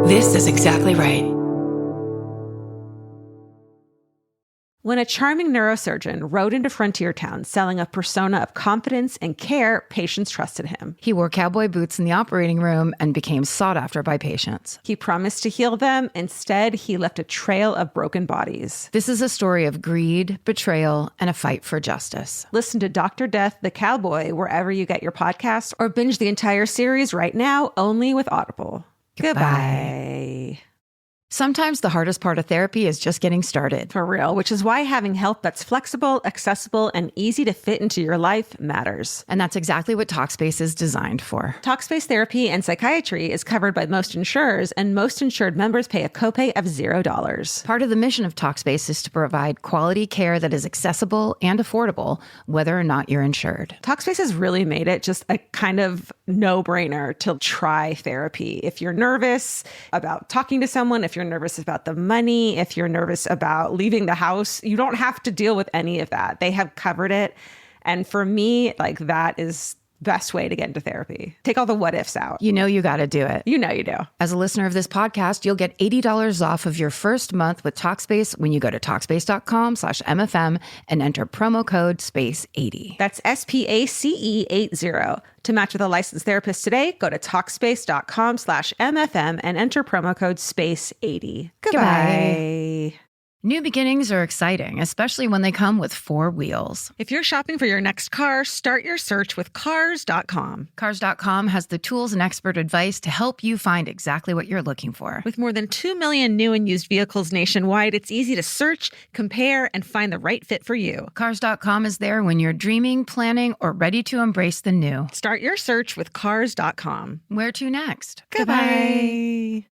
This is exactly right. When a charming neurosurgeon rode into Frontier Town selling a persona of confidence and care, patients trusted him. He wore cowboy boots in the operating room and became sought after by patients. He promised to heal them. Instead, he left a trail of broken bodies. This is a story of greed, betrayal, and a fight for justice. Listen to Dr. Death, the Cowboy, wherever you get your podcasts, or binge the entire series right now, only with Audible. Goodbye. Sometimes the hardest part of therapy is just getting started. For real, which is why having help that's flexible, accessible, and easy to fit into your life matters. And that's exactly what Talkspace is designed for. Talkspace therapy and psychiatry is covered by most insurers, and most insured members pay a copay of $0. Part of the mission of Talkspace is to provide quality care that is accessible and affordable, whether or not you're insured. Talkspace has really made it just a kind of no-brainer to try therapy. If you're nervous about talking to someone, if you're nervous about the money, if you're nervous about leaving the house, you don't have to deal with any of that. They have covered it. And for me, like, that is best way to get into therapy. Take all the what ifs out. You know you got to do it. You know you do. As a listener of this podcast, you'll get $80 off of your first month with Talkspace when you go to Talkspace.com/MFM and enter promo code SPACE80. That's SPACE80. To match with a licensed therapist today, go to Talkspace.com/MFM and enter promo code SPACE80. Goodbye. New beginnings are exciting, especially when they come with 4 wheels. If you're shopping for your next car, start your search with Cars.com. Cars.com has the tools and expert advice to help you find exactly what you're looking for. With more than 2 million new and used vehicles nationwide, it's easy to search, compare, and find the right fit for you. Cars.com is there when you're dreaming, planning, or ready to embrace the new. Start your search with Cars.com. Where to next? Goodbye.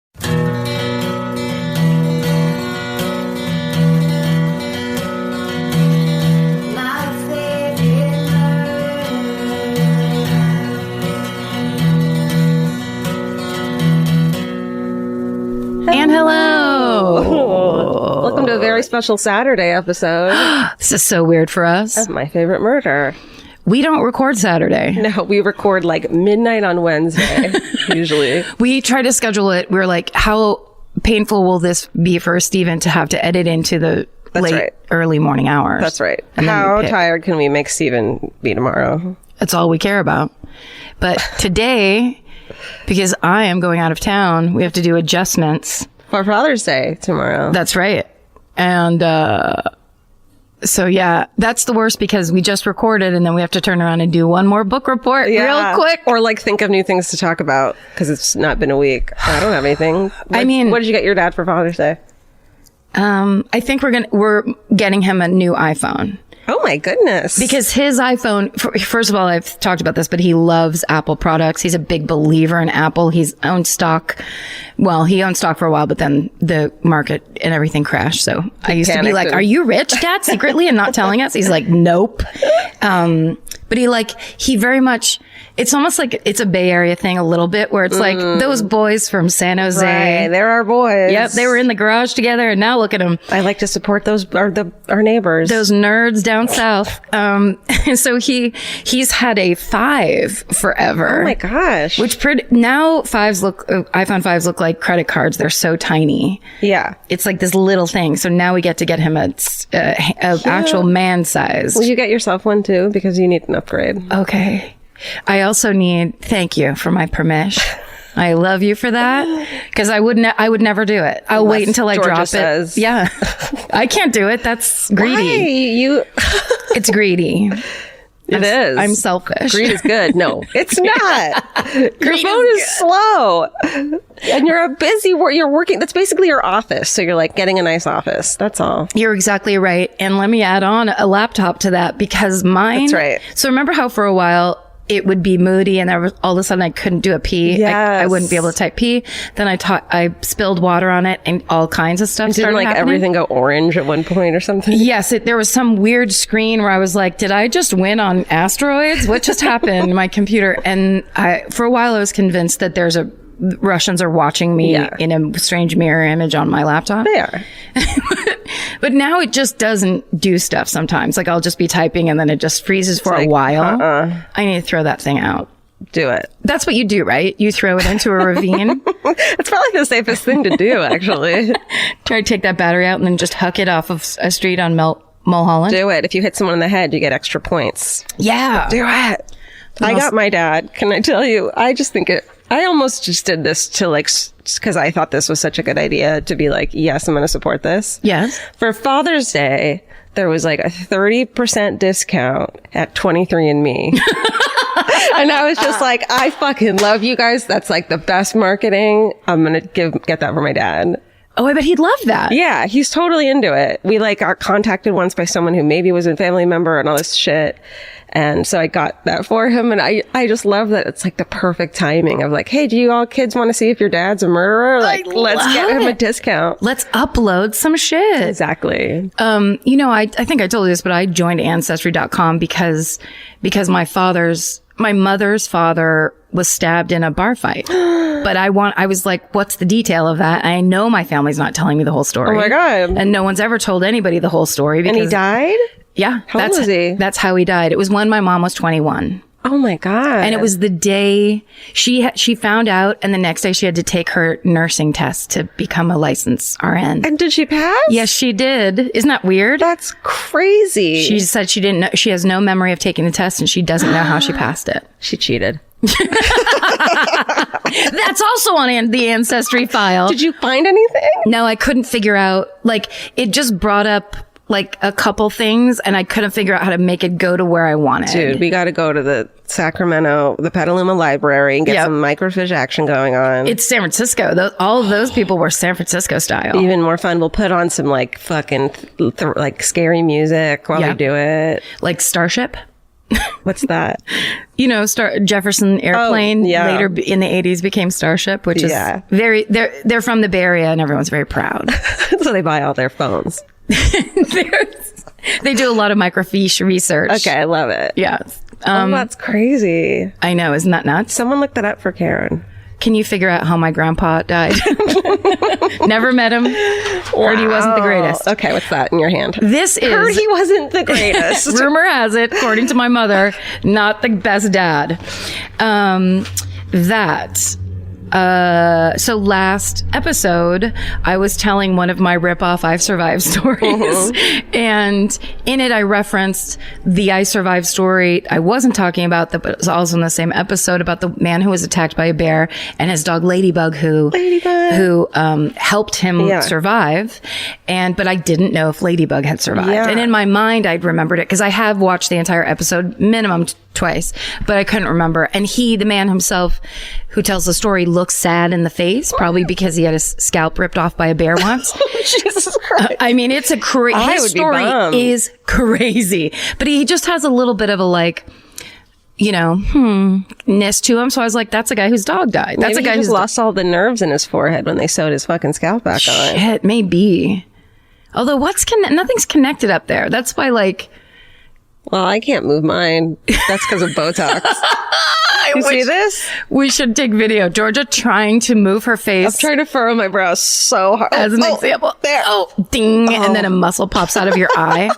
And hello. Welcome to a very special Saturday episode This is so weird for us. of My Favorite Murder. We don't record Saturday. No, we record like midnight on Wednesday, usually. We try to schedule it. We're like, how painful will this be for Steven to have to edit into the early morning hours? That's right. And then How we pick. tired can we make Steven be tomorrow? That's all we care about. But today, because I am going out of town, we have to do adjustments. For Father's Day tomorrow. That's right. And so, yeah, that's the worst because we just recorded and then we have to turn around and do one more book report real quick. Or like think of new things to talk about because it's not been a week. I don't have anything. What did you get your dad for Father's Day? I think we're getting him a new iPhone. Oh my goodness. Because his iPhone, first of all, I've talked about this, but he loves Apple products. He's a big believer in Apple. He's owned stock. Well, he owned stock for a while, but then the market and everything crashed. So I used to be like, are you rich, Dad, secretly and not telling us? He's like, nope. But he very much, it's almost like it's a Bay Area thing a little bit where it's like those boys from San Jose. Right, they're our boys. Yep, they were in the garage together and now look at them. I like to support our neighbors. Those nerds down south. So he's had a 5 forever. Oh my gosh. Which now iPhone 5s look like credit cards. They're so tiny. Yeah. It's like this little thing. So now we get to get him a actual man size. Will you get yourself one too? Because you need an upgrade. Okay. I also thank you for my permission. I love you for that because I would never do it. I'll wait until I drop it. Yeah. I can't do it. That's greedy. Why? It's greedy. It is. I'm selfish. Greed is good. No, it's not. Your phone is slow. And you're you're working. That's basically your office. So you're like getting a nice office. That's all. You're exactly right. And let me add on a laptop to that because mine. That's right. So remember how for a while it would be moody and all of a sudden I couldn't do a P. Yes. I wouldn't be able to type P. Then I spilled water on it and all kinds of stuff started happening. Everything go orange at one point or something? Yes. There was some weird screen where I was like, did I just win on asteroids? What just happened? My computer. And for a while I was convinced that Russians are watching me in a strange mirror image on my laptop. They are. But now it just doesn't do stuff sometimes. Like I'll just be typing and then it just freezes for a while. I need to throw that thing out. do it. That's what you do, right? You throw it into a ravine. It's probably the safest thing to do, actually. Try to take that battery out and then just huck it off of a street on Mulholland. Do it. If you hit someone in the head, you get extra points. Yeah. Do it. I got my dad. Can I tell you? I just think I almost just did this to like, because I thought this was such a good idea to be like, yes, I'm going to support this. Yes. For Father's Day, there was like a 30% discount at 23andMe. And I was just like, I fucking love you guys. That's like the best marketing. I'm going to get that for my dad. Oh, I bet he'd love that. Yeah, he's totally into it. We like got contacted once by someone who maybe was a family member and all this shit. And so I got that for him. And I just love that it's like the perfect timing of like, hey, do you all kids want to see if your dad's a murderer? Like, let's get him a discount. Let's upload some shit. Exactly. You know, I think I told you this, but I joined Ancestry.com because my mother's father was stabbed in a bar fight. But I was like, what's the detail of that? I know my family's not telling me the whole story. Oh my God. And no one's ever told anybody the whole story. And he died? Yeah. How old was he? That's how he died. It was when my mom was 21. Oh my God. And it was the day she found out, and the next day she had to take her nursing test to become a licensed RN. And did she pass? Yes, she did. Isn't that weird? That's crazy. She said she didn't know, she has no memory of taking the test, and she doesn't know how she passed it. She cheated. That's also on the Ancestry file. Did you find anything? No, I couldn't figure out, like, it just brought up like a couple things and I couldn't figure out how to make it go to where I wanted. Dude, we got to go to the Petaluma Library and get some microfiche action going on. It's San Francisco. All of those people were San Francisco style. Even more fun. We'll put on some like fucking like scary music while we do it. Like Starship. What's that? You know, Jefferson Airplane later in the 80s became Starship, which is very, they're from the Bay Area and everyone's very proud. So they buy all their phones. They do a lot of microfiche research. Okay, I love it. Yeah. That's crazy. I know. Isn't that nuts? Someone look that up for Karen. Can you figure out how my grandpa died? Never met him. Heard he wasn't the greatest. Okay, what's that in your hand? This is... Heard he wasn't the greatest. Rumor has it, according to my mother, not the best dad. So last episode, I was telling one of my rip-off I Survived stories. And in it, I referenced the I Survived story I wasn't talking about, but it was also in the same episode about the man who was attacked by a bear and his dog Ladybug, who helped him survive. But I didn't know if Ladybug had survived. Yeah. And in my mind, I'd remembered it because I have watched the entire episode minimum twice, but I couldn't remember. And the man himself who tells the story, looks sad in the face, probably because he had his scalp ripped off by a bear once. Jesus Christ. I mean, it's his story is crazy, but he just has a little bit of a ness to him. So I was like, that's a guy whose dog died. That's a guy who's lost all the nerves in his forehead when they sewed his fucking scalp back on. Shit, maybe. Although nothing's connected up there. That's why well, I can't move mine. That's because of Botox. You see this? We should take video. Georgia trying to move her face. I'm trying to furrow my brows so hard. As an example. There. Oh, ding. And then a muscle pops out of your eye.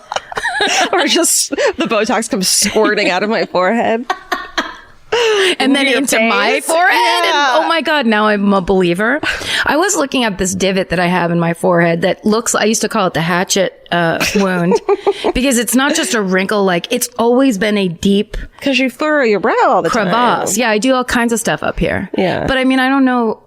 Or just the Botox comes squirting out of my forehead. And then into my forehead. Yeah. And, oh my God, now I'm a believer. I was looking at this divot that I have in my forehead that I used to call it the hatchet wound because it's not just a wrinkle, it's always been a deep... Because you furrow your brow all the crevasse. time. Yeah, I do all kinds of stuff up here. Yeah. But I mean, I don't know.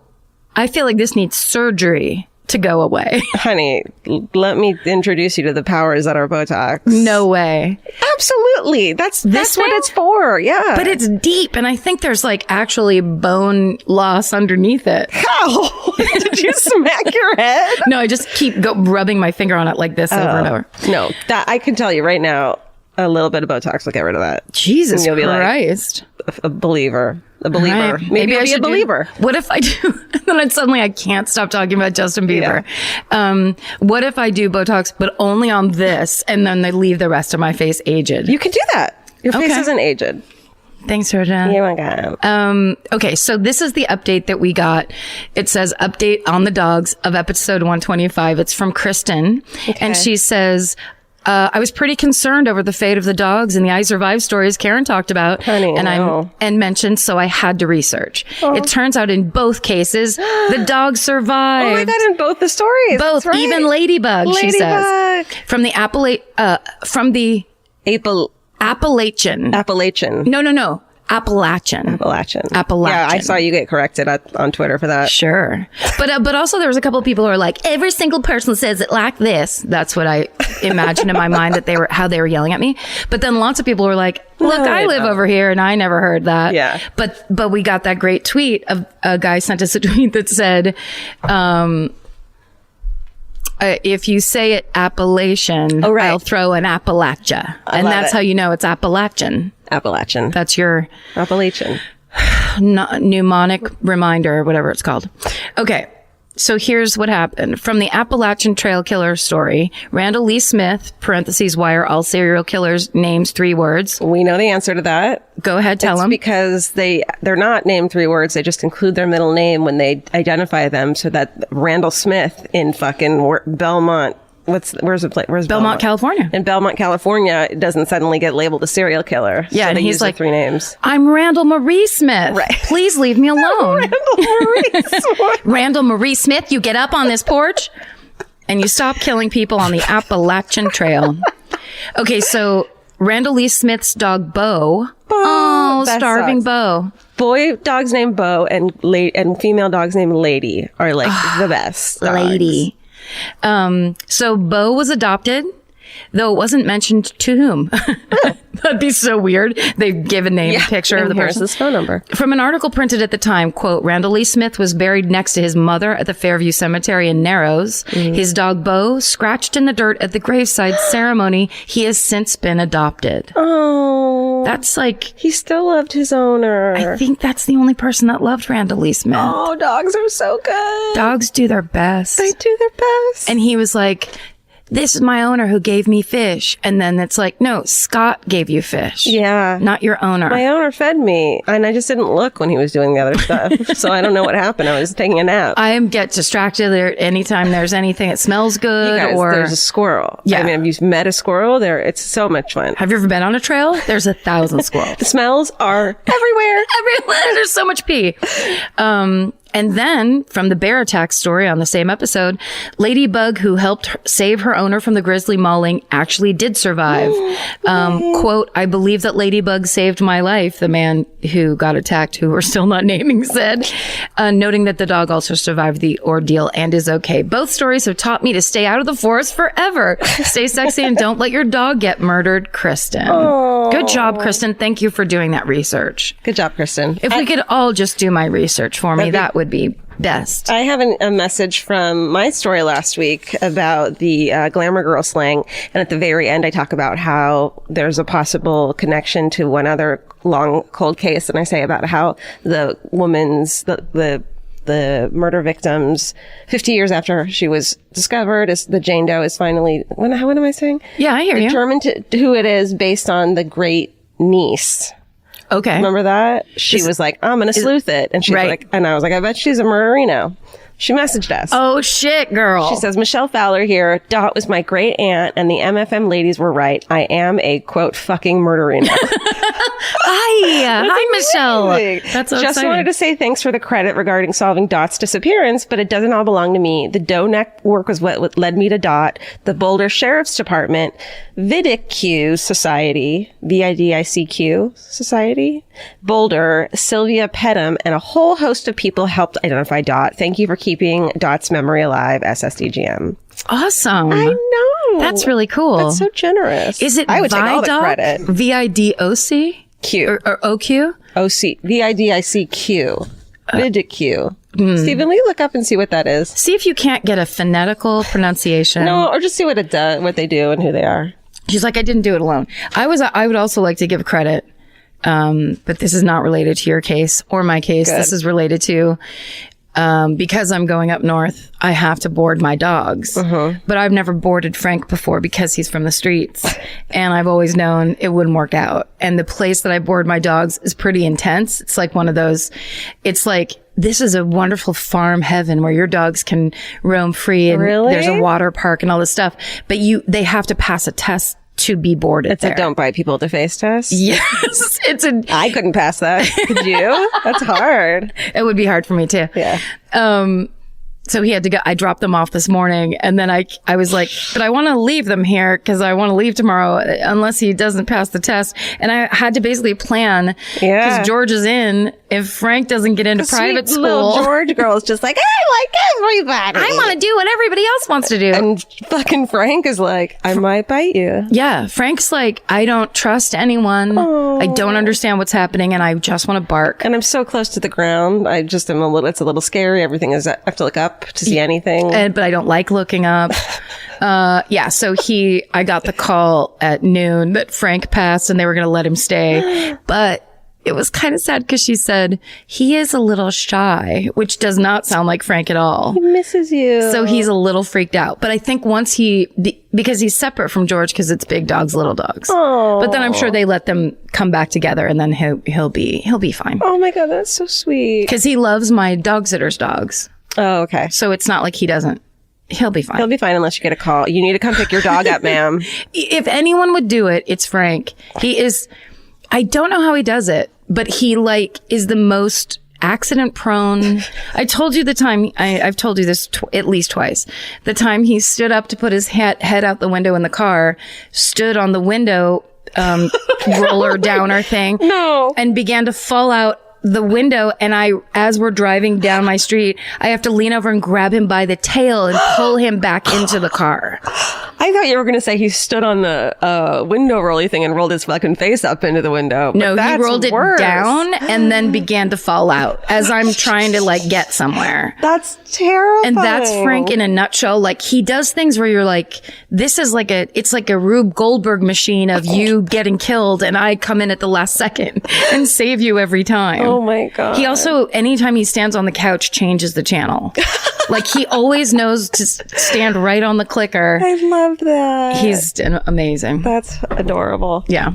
I feel like this needs surgery to go away. Honey, let me introduce you to the powers that are Botox. No way. Absolutely. That's what it's for. Yeah. But it's deep. And I think there's actually bone loss underneath it. How? Did you smack your head? No, I just keep rubbing my finger on it like this over and over. No, that I can tell you right now, a little bit of Botox will get rid of that. Jesus Christ. A believer. Right. Maybe I'll be a believer. What if I do? Then suddenly I can't stop talking about Justin Bieber. Yeah. What if I do Botox, but only on this, and then they leave the rest of my face aged? You can do that. Your face isn't aged. Thanks, Georgia. You're welcome. Okay, so this is the update that we got. It says update on the dogs of episode 125. It's from Kristen. Okay. And she says, I was pretty concerned over the fate of the dogs in the I Survived stories Karen talked about, Honey, and mentioned, so I had to research. It turns out in both cases, the dogs survived. Oh my God, in both the stories. Both, That's right. even Ladybug, she says. Ladybug. From the Appalachian. No. Appalachian. Yeah, I saw you get corrected on Twitter for that. Sure. But also there was a couple of people who are like, every single person says it like this. That's what I imagined in my mind that how they were yelling at me. But then lots of people were like, look, I live over here and I never heard that. Yeah. But we got that great tweet of a guy sent us a tweet that said, if you say it Appalachian, I'll throw an Appalachia. And that's how you know it's Appalachian. That's your Appalachian. mnemonic reminder or whatever it's called. Okay. So here's what happened. From the Appalachian Trail Killer story, Randall Lee Smith, parentheses, why are all serial killers names 3 words? We know the answer to that. Go ahead, tell them. Because they're not named 3 words. They just include their middle name when they identify them, so that Randall Smith in fucking Belmont, where's the place? Where's Belmont, California. In Belmont, California, it doesn't suddenly get labeled a serial killer. Yeah, so and they he's use like, 3 names. I'm Randall Marie Smith. Right. Please leave me alone. Randall Marie Smith. Randall Marie Smith, you get up on this porch and you stop killing people on the Appalachian Trail. Okay, so Randall Lee Smith's dog, Bo. Oh, starving Bo. Boy dogs named Bo and female dogs named Lady are like the best dogs. Lady. So Bo was adopted, though it wasn't mentioned to whom. That'd be so weird. They've given name, picture of the here's person. his phone number. From an article printed at the time, quote, Randall Lee Smith was buried next to his mother at the Fairview Cemetery in Narrows. His dog Bo scratched in the dirt at the graveside ceremony. He has since been adopted. Oh. That's like... He still loved his owner. I think that's the only person that loved Randall Lee Smith. Oh, dogs are so good. Dogs do their best. They do their best. And he was like, this is my owner who gave me fish. And then it's like, no, Scott gave you fish. Yeah. Not your owner. My owner fed me, and I just didn't look when he was doing the other stuff. So I don't know what happened. I was taking a nap. I get distracted there anytime there's anything that smells good. You guys, or there's a squirrel. Yeah. I mean, have you met a squirrel? It's so much fun. Have you ever been on a trail? There's 1,000 squirrels. The smells are everywhere. Everywhere. There's so much pee. And then, from the bear attack story on the same episode, Ladybug, who helped save her owner from the grizzly mauling, actually did survive. Quote, I believe that Ladybug saved my life, the man who got attacked, who we're still not naming, said, noting that the dog also survived the ordeal and is okay. Both stories have taught me to stay out of the forest forever. Stay sexy and don't let your dog get murdered, Kristen. Oh. Good job, Kristen. Thank you for doing that research. Good job, Kristen. If we could all just do my research for me, that would be best. I have a message from my story last week about the glamour girl slang. And at the very end, I talk about how there's a possible connection to one other long cold case. And I say about how the woman's, the murder victims, 50 years after she was discovered, is the Jane Doe is finally, what am I saying? Yeah, I hear you. Determined to who it is based on the great niece. Okay. Remember that? She was like, I'm going to sleuth it. And she's like, and I was like, I bet she's a murderino. She messaged us. Oh, shit, girl. She says, Michelle Fowler here. Dot was my great aunt, and the MFM ladies were right. I am a, quote, fucking murderino. Hi, Michelle. That's so Just exciting. wanted to say thanks for the credit regarding solving Dot's disappearance, but it doesn't all belong to me. The Doe Neck work was what led me to Dot. The Boulder Sheriff's Department, VIDIQ Society, VIDICQ Society, Boulder, Sylvia Pettum, and a whole host of people helped identify Dot. Thank you for keeping Dot's memory alive, SSDGM. Awesome. I know. That's really cool. That's so generous. Is it I would take all the VIDOC? credit. VIDOC? Q. Or OQ? OC. VIDICQ. VIDIQ. Stephen, will you look up and see what that is? See if you can't get a phonetical pronunciation. No, or just see what it does, what they do and who they are. She's like, I didn't do it alone. I would also like to give credit, but this is not related to your case or my case. Good. This is related to, because I'm going up north, I have to board my dogs. But I've never boarded Frank before because he's from the streets. And I've always known it wouldn't work out. And the place that I board my dogs is pretty intense. It's like one of those, it's like this is a wonderful farm heaven where your dogs can roam free and Really? there's a water park and all this stuff. But they have to pass a test to be boarded. It's there. a don't bite people at the face test. Yes. I couldn't pass that. Could you? That's hard. It would be hard for me too. Yeah. So he had to go. I dropped them off this morning, and then I was like, but I want to leave them here because I want to leave tomorrow unless he doesn't pass the test. And I had to basically plan because George is in. If Frank doesn't get into private school, little George girl is just like, I like everybody. I want to do what everybody else wants to do. And fucking Frank is like, I might bite you. Yeah, Frank's like, I don't trust anyone. I don't understand what's happening, and I just want to bark. And I'm so close to the ground. I just am it's a little scary. Everything is, I have to look up to see anything. But I don't like looking up. So I got the call at noon that Frank passed and they were going to let him stay. But it was kind of sad because she said he is a little shy, which does not sound like Frank at all. He misses you. So he's a little freaked out. But I think once because he's separate from George because it's big dogs, little dogs. Oh. But then I'm sure they let them come back together and then he'll be fine. Oh my God, that's so sweet. Because he loves my dog sitter's dogs. Oh, okay. So it's not like he doesn't. He'll be fine. He'll be fine unless you get a call. You need to come pick your dog up, ma'am. If anyone would do it, it's Frank. I don't know how he does it, but he is the most accident prone. I told you the time, I've told you this at least twice. The time he stood up to put his head out the window in the car, stood on the window, roller downer thing. No. And began to fall out the window, and as we're driving down my street, I have to lean over and grab him by the tail and pull him back into the car. I thought you were going to say he stood on the window rolly thing and rolled his fucking face up into the window. No, he rolled worse. it down and then began to fall out as I'm trying to get somewhere. That's terrifying. And that's Frank in a nutshell. He does things where you're like, this is it's like a Rube Goldberg machine of you getting killed, and I come in at the last second and save you every time. Oh my God. He also, anytime he stands on the couch, changes the channel. He always knows to stand right on the clicker. I love that. He's amazing. That's adorable. Yeah.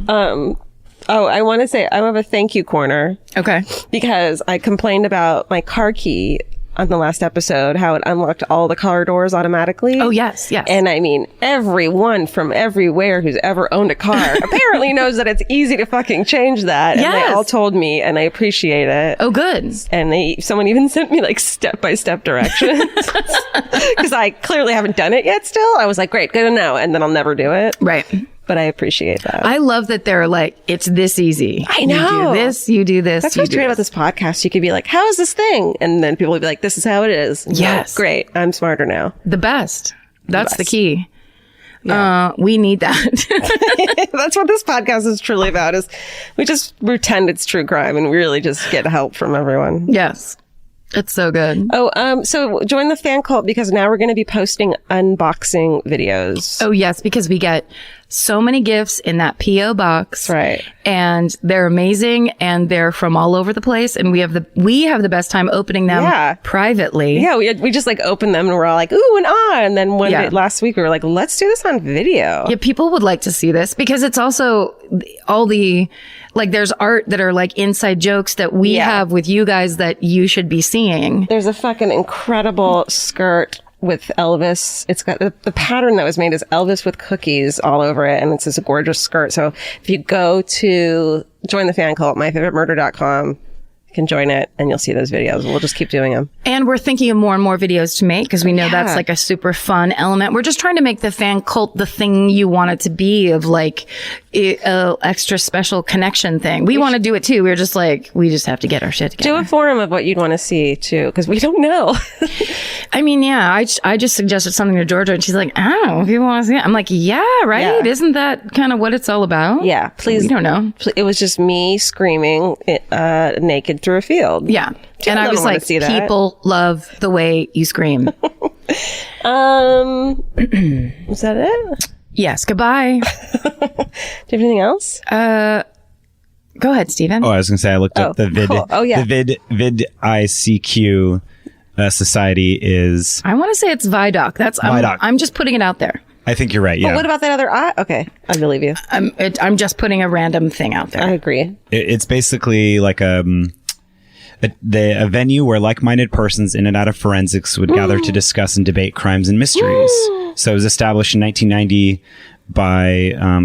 I want to say I have a thank you corner. Okay. Because I complained about my car key on the last episode, how it unlocked all the car doors automatically. Oh, yes. And I mean, everyone from everywhere who's ever owned a car apparently knows that it's easy to fucking change that. Yes. And they all told me, and I appreciate it. Oh, good. And someone even sent me step-by-step directions. Because I clearly haven't done it yet still. I was like, great, good to know. And then I'll never do it. Right. But I appreciate that. I love that they're it's this easy. I know. You do this, you do this. That's what's great about this podcast. You could be like, how is this thing? And then people will be like, this is how it is. And yes. Great. I'm smarter now. The best. That's the key. Yeah. We need that. That's what this podcast is truly about, is we just pretend it's true crime and we really just get help from everyone. Yes. It's so good. So join the fan cult because now we're going to be posting unboxing videos. Oh, yes, because we get so many gifts in that P.O. box. Right. And they're amazing and they're from all over the place. And we have the best time opening them privately. Yeah, we just opened them and we're all like, ooh and ah. And then last week we were like, let's do this on video. Yeah, people would like to see this because it's also all the... there's art that are inside jokes that we have with you guys that you should be seeing. There's a fucking incredible skirt with Elvis. It's got the pattern that was made is Elvis with cookies all over it. And it's this gorgeous skirt. So if you go to join the fan cult, myfavoritemurder.com, you can join it and you'll see those videos. We'll just keep doing them. And we're thinking of more and more videos to make because we know that's a super fun element. We're just trying to make the fan cult the thing you want it to be, of a extra special connection thing. We want to do it too. We're just we just have to get our shit together. Do a forum of what you'd want to see too, because we don't know. I mean, yeah, I just suggested something to Georgia and she's like, I don't know if you want to see it. I'm like, yeah, right? Yeah. Isn't that kind of what it's all about? Yeah, please. We don't know. It was just me screaming naked through a field. Yeah. And I was like, people love the way you scream. Is that it? Yes. Goodbye. Do you have anything else? Go ahead, Stephen. Oh, I was going to say, I looked up the vid. Cool. Oh, yeah. The vid ICQ society is... I want to say it's Vidoc. I'm just putting it out there. I think you're right, yeah. But what about that other eye? Okay, I believe you. I'm just putting a random thing out there. I agree. It's basically a venue where like-minded persons in and out of forensics would gather to discuss and debate crimes and mysteries. So it was established in 1990 by,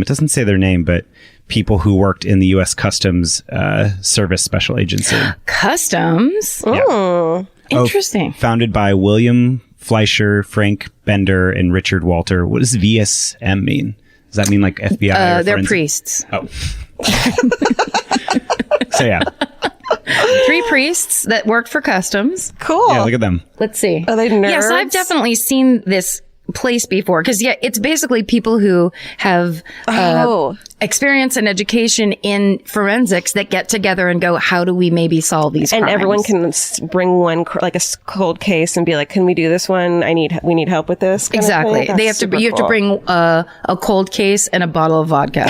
it doesn't say their name, but people who worked in the U.S. Customs Service Special Agency. Customs? Yeah. Oh, interesting. Founded by William Fleischer, Frank Bender, and Richard Walter. What does VSM mean? Does that mean like FBI? They're priests. Oh. So yeah. 3 priests that worked for customs. Cool. Yeah, look at them. Let's see. Are they nerds? Yes, I've definitely seen this place before. Because, yeah, it's basically people who have experience and education in forensics that get together and go, how do we maybe solve these crimes? And everyone can bring one, like a cold case and be like, can we do this one? We need help with this. Exactly. You have to bring a cold case and a bottle of vodka.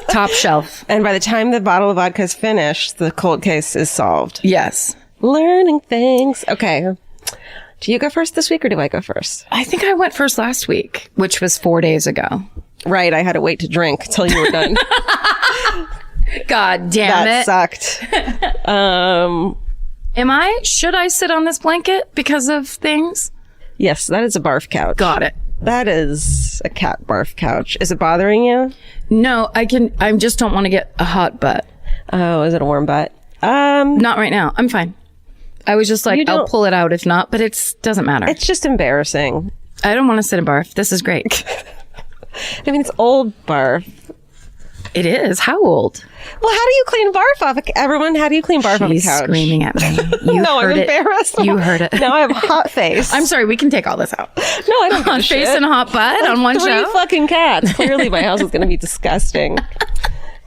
Top shelf. And by the time the bottle of vodka is finished, the cold case is solved. Yes. Learning things. Okay. Do you go first this week or do I go first? I think I went first last week, which was 4 days ago. Right. I had to wait to drink till you were done. God damn it. That sucked. Should I sit on this blanket because of things? Yes, that is a barf couch. Got it. That is a cat barf couch. Is it bothering you? No, I just don't want to get a hot butt. Oh, is it a warm butt? Not right now. I'm fine. I was just like, I'll pull it out if not, but it doesn't matter. It's just embarrassing. I don't want to sit in barf. This is great. I mean, it's old barf. It is. How old? Well, how do you clean barf off? Everyone, how do you clean barf off a She's couch? Screaming at me. You No, I'm heard embarrassed. You heard it. Now I have hot face. I'm sorry. We can take all this out. No, I don't give a Hot shit. face and hot butt on one 3 show. fucking cats. Clearly, my house is going to be disgusting.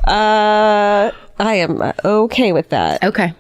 I am okay with that. Okay.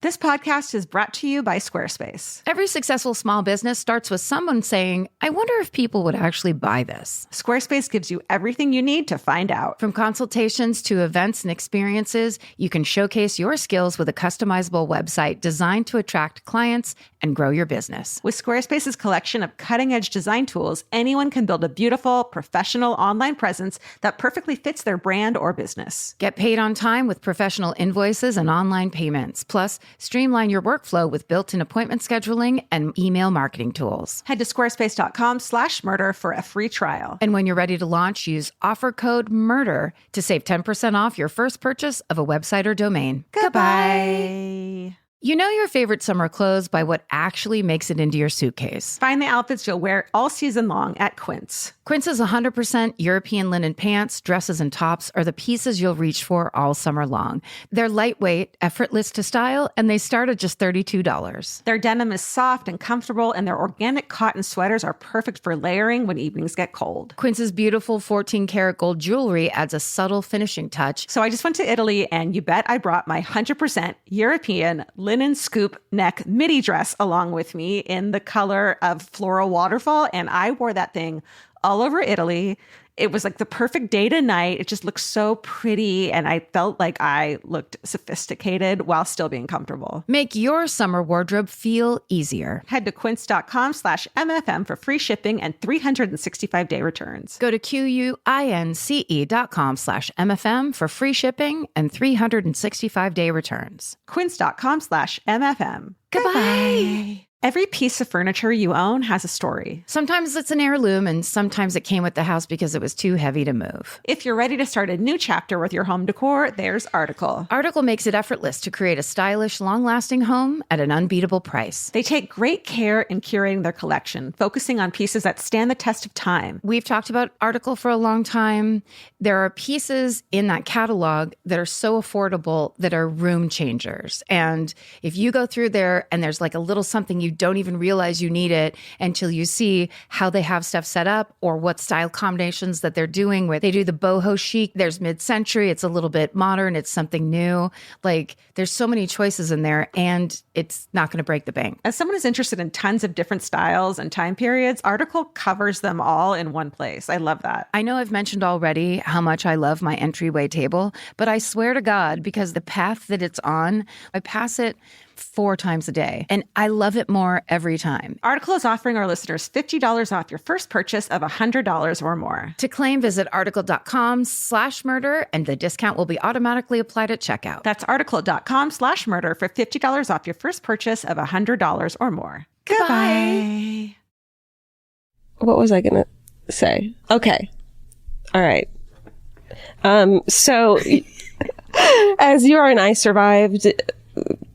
This podcast is brought to you by Squarespace. Every successful small business starts with someone saying, I wonder if people would actually buy this. Squarespace gives you everything you need to find out. From consultations to events and experiences, you can showcase your skills with a customizable website designed to attract clients and grow your business. With Squarespace's collection of cutting-edge design tools, anyone can build a beautiful, professional online presence that perfectly fits their brand or business. Get paid on time with professional invoices and online payments. Plus, streamline your workflow with built-in appointment scheduling and email marketing tools. Head to squarespace.com/murder for a free trial. And when you're ready to launch, use offer code MURDER to save 10% off your first purchase of a website or domain. Goodbye. You know your favorite summer clothes by what actually makes it into your suitcase. Find the outfits you'll wear all season long at Quince. Quince's 100% European linen pants, dresses, and tops are the pieces you'll reach for all summer long. They're lightweight, effortless to style, and they start at just $32. Their denim is soft and comfortable, and their organic cotton sweaters are perfect for layering when evenings get cold. Quince's beautiful 14-karat gold jewelry adds a subtle finishing touch. So I just went to Italy, and you bet I brought my 100% European linen scoop neck midi dress along with me in the color of floral waterfall, and I wore that thing all over Italy. It was like the perfect day to night. It just looked so pretty, and I felt like I looked sophisticated while still being comfortable. Make your summer wardrobe feel easier. Head to quince.com/MFM for free shipping and 365-day returns. Go to QUINCE.com/MFM for free shipping and 365-day returns. Quince.com/MFM. Goodbye. Every piece of furniture you own has a story. Sometimes it's an heirloom, and sometimes it came with the house because it was too heavy to move. If you're ready to start a new chapter with your home decor, there's Article. Article makes it effortless to create a stylish, long-lasting home at an unbeatable price. They take great care in curating their collection, focusing on pieces that stand the test of time. We've talked about Article for a long time. There are pieces in that catalog that are so affordable that are room changers. And if you go through there and there's like a little something you don't even realize you need it until you see how they have stuff set up or what style combinations that they're doing, where they do the boho chic, there's mid-century, it's a little bit modern, it's something new. Like there's so many choices in there, and it's not going to break the bank. As someone who's interested in tons of different styles and time periods, Article covers them all in one place. I love that. I know I've mentioned already how much I love my entryway table, but I swear to God, because the path that it's on, I pass it 4 times a day. And I love it more every time. Article is offering our listeners $50 off your first purchase of $100 or more. To claim, visit article.com/murder, and the discount will be automatically applied at checkout. That's article.com/murder for $50 off your first purchase of $100 or more. Goodbye. What was I going to say? Okay. All right. So as you are and I survived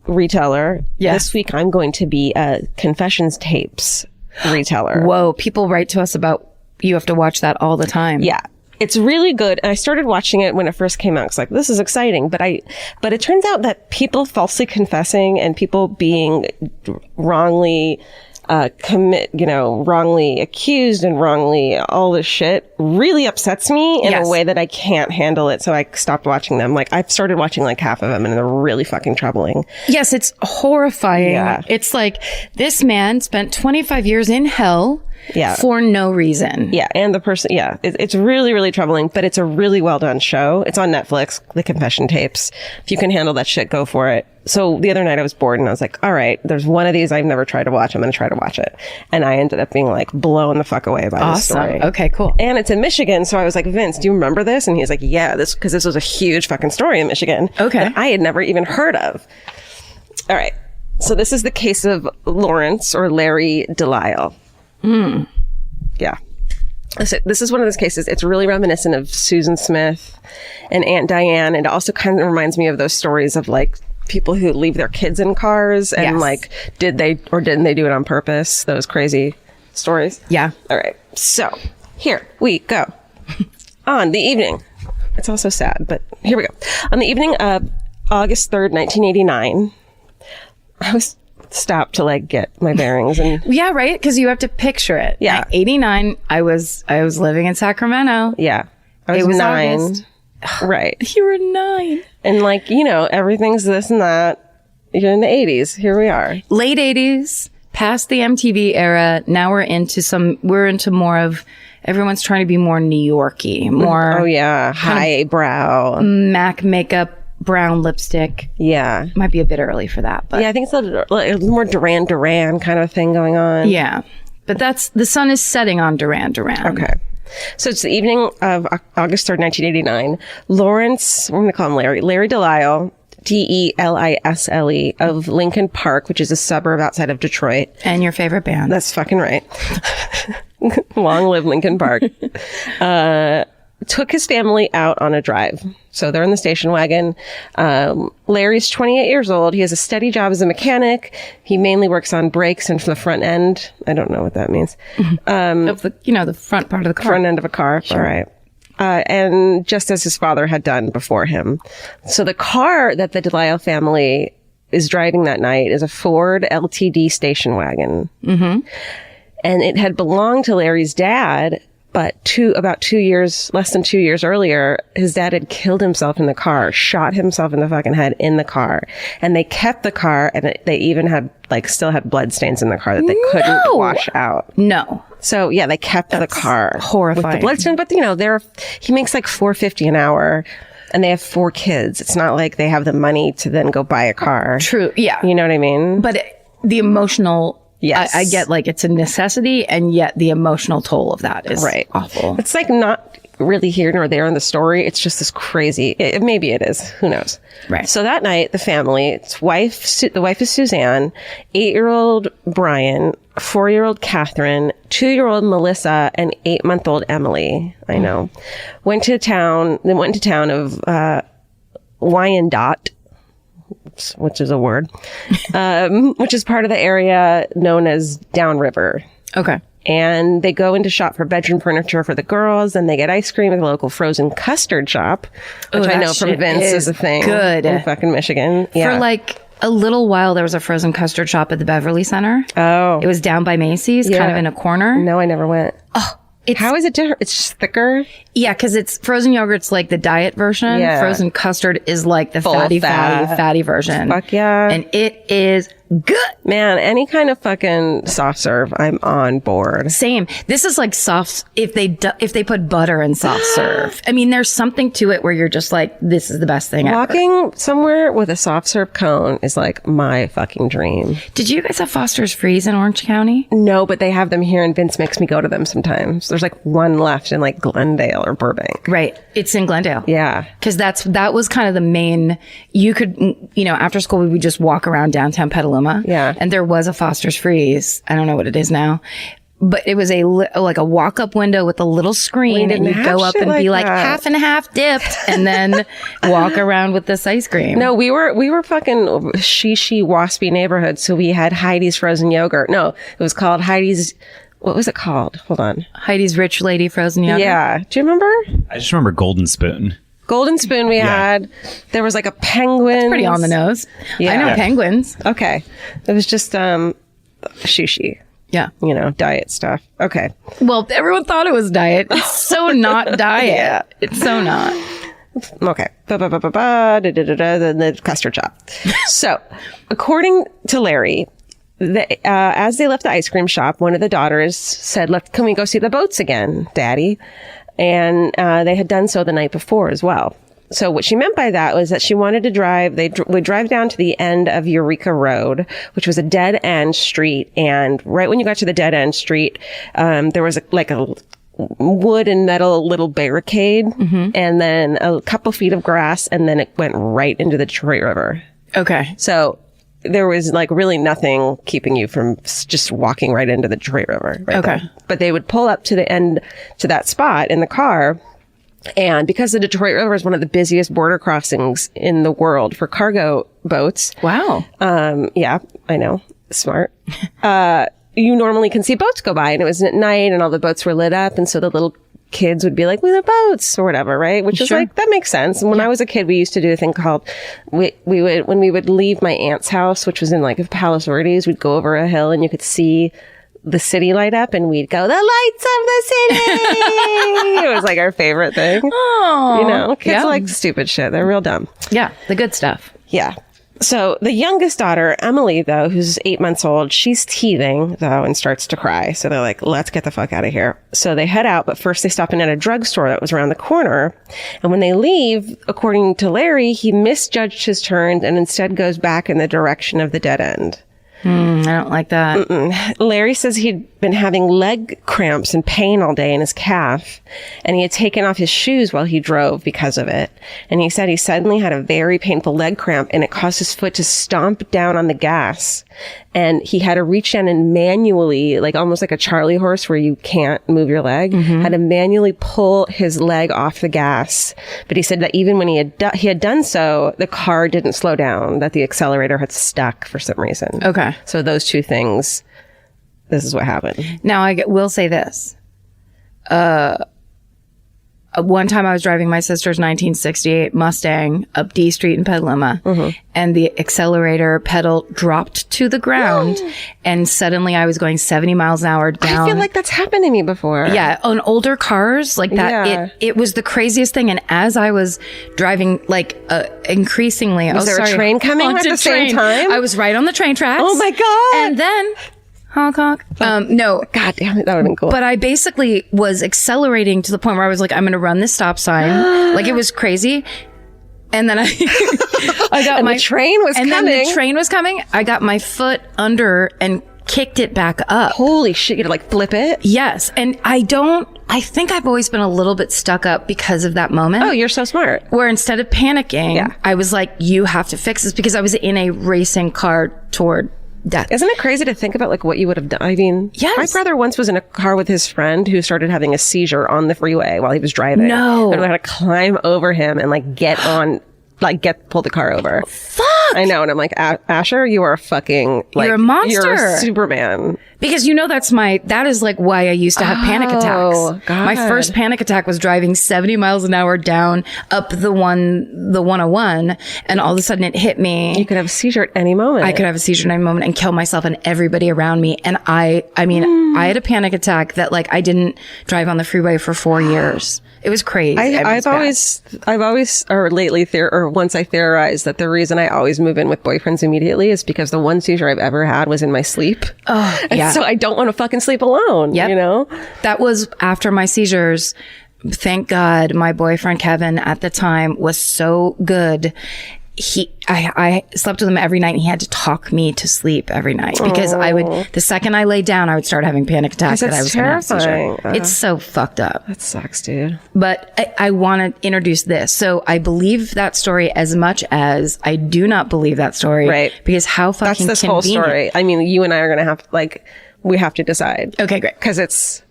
retailer, this week I'm going to be a confessions tapes retailer. Whoa, people write to us about, you have to watch that all the time. Yeah. It's really good. And I started watching it when it first came out. It's like, this is exciting. But it turns out that people falsely confessing and people being wrongly wrongly accused and wrongly all this shit really upsets me in a way that I can't handle it. So I stopped watching them. Like, I've started watching like half of them and they're really fucking troubling. Yes, it's horrifying. Yeah. It's like, this man spent 25 years in hell for no reason. Yeah. And the person, it's really, really troubling, but it's a really well done show. It's on Netflix, The Confession Tapes. If you can handle that shit, go for it. So the other night I was bored and I was like, all right, there's one of these I've never tried to watch. I'm going to try to watch it. And I ended up being like blown the fuck away by this story. Okay, cool. And it's in Michigan. So I was like, Vince, do you remember this? And he's like, yeah, because this was a huge fucking story in Michigan. Okay. That I had never even heard of. All right. So this is the case of Lawrence or Larry DeLisle. Yeah. This is one of those cases. It's really reminiscent of Susan Smith and Aunt Diane. And it also kind of reminds me of those stories of like people who leave their kids in cars and like, did they or didn't they do it on purpose? Those crazy stories. Yeah. All right. So here we go. On the evening, it's also sad, but here we go. On the evening of August 3rd, 1989, I was stopped to like get my bearings and yeah, right, because you have to picture it. Yeah. At 89, I was living in Sacramento. Yeah, I was 9. August. Right. You were 9. And like, everything's this and that. You're in the 80s. Here we are. Late 80s, past the MTV era. Now we're into more of, everyone's trying to be more New Yorky, more. Oh yeah. Highbrow. MAC makeup, brown lipstick. Yeah. Might be a bit early for that, but. Yeah, I think it's a little more Duran Duran kind of thing going on. Yeah. But the sun is setting on Duran Duran. Okay. So it's the evening of August 3rd, 1989. Lawrence, we're going to call him Larry DeLisle, DeLisle, of Lincoln Park, which is a suburb outside of Detroit. And your favorite band. That's fucking right. Long live Lincoln Park. Took his family out on a drive. So they're in the station wagon. Larry's 28 years old. He has a steady job as a mechanic. He mainly works on brakes and from the front end. I don't know what that means. Of the front part of the car. Front end of a car. Sure. All right. And just as his father had done before him. So the car that the DeLisle family is driving that night is a Ford LTD station wagon. Mm-hmm. And it had belonged to Larry's dad, but less than 2 years earlier, his dad had killed himself in the car, shot himself in the fucking head in the car. And they kept the car, and they even had, still had blood stains in the car that they couldn't wash out. No. So yeah, they kept the car. Horrifying. With the blood stain, but he makes like $450 an hour. And they have 4 kids. It's not like they have the money to then go buy a car. True. Yeah. You know what I mean? But the emotional, yes. I get like it's a necessity, and yet the emotional toll of that is awful. It's like not really here nor there in the story. It's just this crazy, maybe it is. Who knows? Right. So that night, the family, the wife is Suzanne, 8-year-old Brian, 4-year-old Catherine, 2-year-old Melissa, and 8-month-old Emily. I know. Went to town of, Wyandotte, which is a word, which is part of the area known as Downriver. Okay. And they go into shop for bedroom furniture for the girls, and they get ice cream at the local frozen custard shop, which I know from Vince is a thing. Good. In fucking Michigan. Yeah. For like a little while, there was a frozen custard shop at the Beverly Center. Oh. It was down by Macy's, kind of in a corner. No, I never went. Oh. How is it different? It's just thicker? Yeah, because it's frozen yogurt's like the diet version. Yeah. Frozen custard is like the Full fatty version. Fuck yeah. And it is good. Man, any kind of fucking soft serve, I'm on board. Same. This is like soft, if they put butter in soft serve. I mean, there's something to it where you're just like, this is the best thing ever. Walking somewhere with a soft serve cone is like my fucking dream. Did you guys have Foster's Freeze in Orange County? No, but they have them here, and Vince makes me go to them sometimes. There's like one left in like Glendale or Burbank. Right. It's in Glendale. Yeah. Because that was kind of the main, you could, after school, we would just walk around downtown Petaluma. Yeah. And there was a Foster's Freeze. I don't know what it is now. But it was like a walk-up window with a little screen, and you'd go up and be like half and half dipped, and then walk around with this ice cream. No, we were fucking shishi waspy neighborhood, so we had Heidi's frozen yogurt. No, it was called Heidi's. What was it called? Hold on. Heidi's Rich Lady Frozen Yogurt. Yeah. Do you remember? I just remember Golden Spoon. Golden Spoon we had. There was like a penguin. That's pretty on the nose. Yeah. I know penguins. Okay. It was just shishi. Yeah. Diet stuff. Okay. Well, everyone thought it was diet. It's so not diet. Yeah. It's so not. Okay. Then the custard shop. So, according to Larry, as they left the ice cream shop, one of the daughters said, can we go see the boats again, Daddy? And they had done so the night before as well. So what she meant by that was that she wanted to drive. They would drive down to the end of Eureka Road, which was a dead end street. And right when you got to the dead end street, there was a wood and metal little barricade, and then a couple feet of grass, and then it went right into the Detroit River. Okay. So there was like really nothing keeping you from just walking right into the Detroit River. Right Okay. there. But they would pull up to the end, to that spot in the car. And because the Detroit River is one of the busiest border crossings in the world for cargo boats. Wow. Yeah, I know. Smart. You normally can see boats go by, and it was at night and all the boats were lit up. And so the little kids would be like, "We the boats," or whatever, right? Which is like, that makes sense. And when I was a kid, we used to do a thing called, when we would leave my aunt's house, which was in like Palos Verdes, we'd go over a hill and you could see the city light up, and we'd go, "The lights of the city." It was like our favorite thing. Oh, Kids like stupid shit. They're real dumb. Yeah, the good stuff. Yeah. So the youngest daughter, Emily, though, who's 8 months old, she's teething, though, and starts to cry. So they're like, let's get the fuck out of here. So they head out, but first they stop in at a drugstore that was around the corner. And when they leave, according to Larry, he misjudged his turn and instead goes back in the direction of the dead end. I don't like that. Larry says he'd been having leg cramps and pain all day in his calf, and he had taken off his shoes while he drove because of it. And he said he suddenly had a very painful leg cramp, and it caused his foot to stomp down on the gas. And he had to reach down and manually, like almost like a Charlie horse where you can't move your leg, had to manually pull his leg off the gas. But he said that even when he had done so, the car didn't slow down, that the accelerator had stuck for some reason. Okay. So those two things, this is what happened. Now, I will say this. One time I was driving my sister's 1968 Mustang up D Street in Petaluma, and the accelerator pedal dropped to the ground, and suddenly I was going 70 miles an hour down. I feel like that's happened to me before. Yeah, on older cars like that, Yeah. it was the craziest thing. And as I was driving, like increasingly, Was there a train coming at the same time? I was right on the train tracks. Oh my God. And then honk honk. No. God damn it, that would have been cool. But I basically was accelerating to the point where I was like, I'm going to run this stop sign. Like, it was crazy. And then I got the train was and coming. then the train was coming. I got my foot under and kicked it back up. Holy shit, you had to like flip it? Yes. And I think I've always been a little bit stuck up because of that moment. Oh, you're so smart. Where instead of panicking, Yeah. I was like, you have to fix this, because I was in a racing car toward death. Isn't it crazy to think about like what you would have done? I mean, Yes. my brother once was in a car with his friend who started having a seizure on the freeway while he was driving. No. And we had to climb over him and like pull the car over. Fuck! I know. And I'm like, Asher, you are a fucking, like, You're a monster. You're a Superman. Because that is like why I used to have panic attacks. God. My first panic attack was driving 70 miles an hour down up the 101, and all of a sudden it hit me. You could have a seizure at any moment. I could have a seizure at any moment and kill myself and everybody around me. And I had a panic attack that like I didn't drive on the freeway for 4 years. It was crazy. I've always, or lately, or once I theorized that the reason I always always move in with boyfriends immediately is because the one seizure I've ever had was in my sleep. Oh, And yeah. so I don't want to fucking sleep alone, Yep. you know? That was after my seizures. Thank God my boyfriend Kevin at the time was so good. I slept with him every night and he had to talk me to sleep every night because the second I laid down, I would start having panic attacks that I was going to have a seizure. It's so fucked up. That sucks, dude. But I want to introduce this. So I believe that story as much as I do not believe that story. Right. Because how fucking That's this convenient. whole story. I mean, you and I are going to have, we have to decide. Okay, great. Because it's,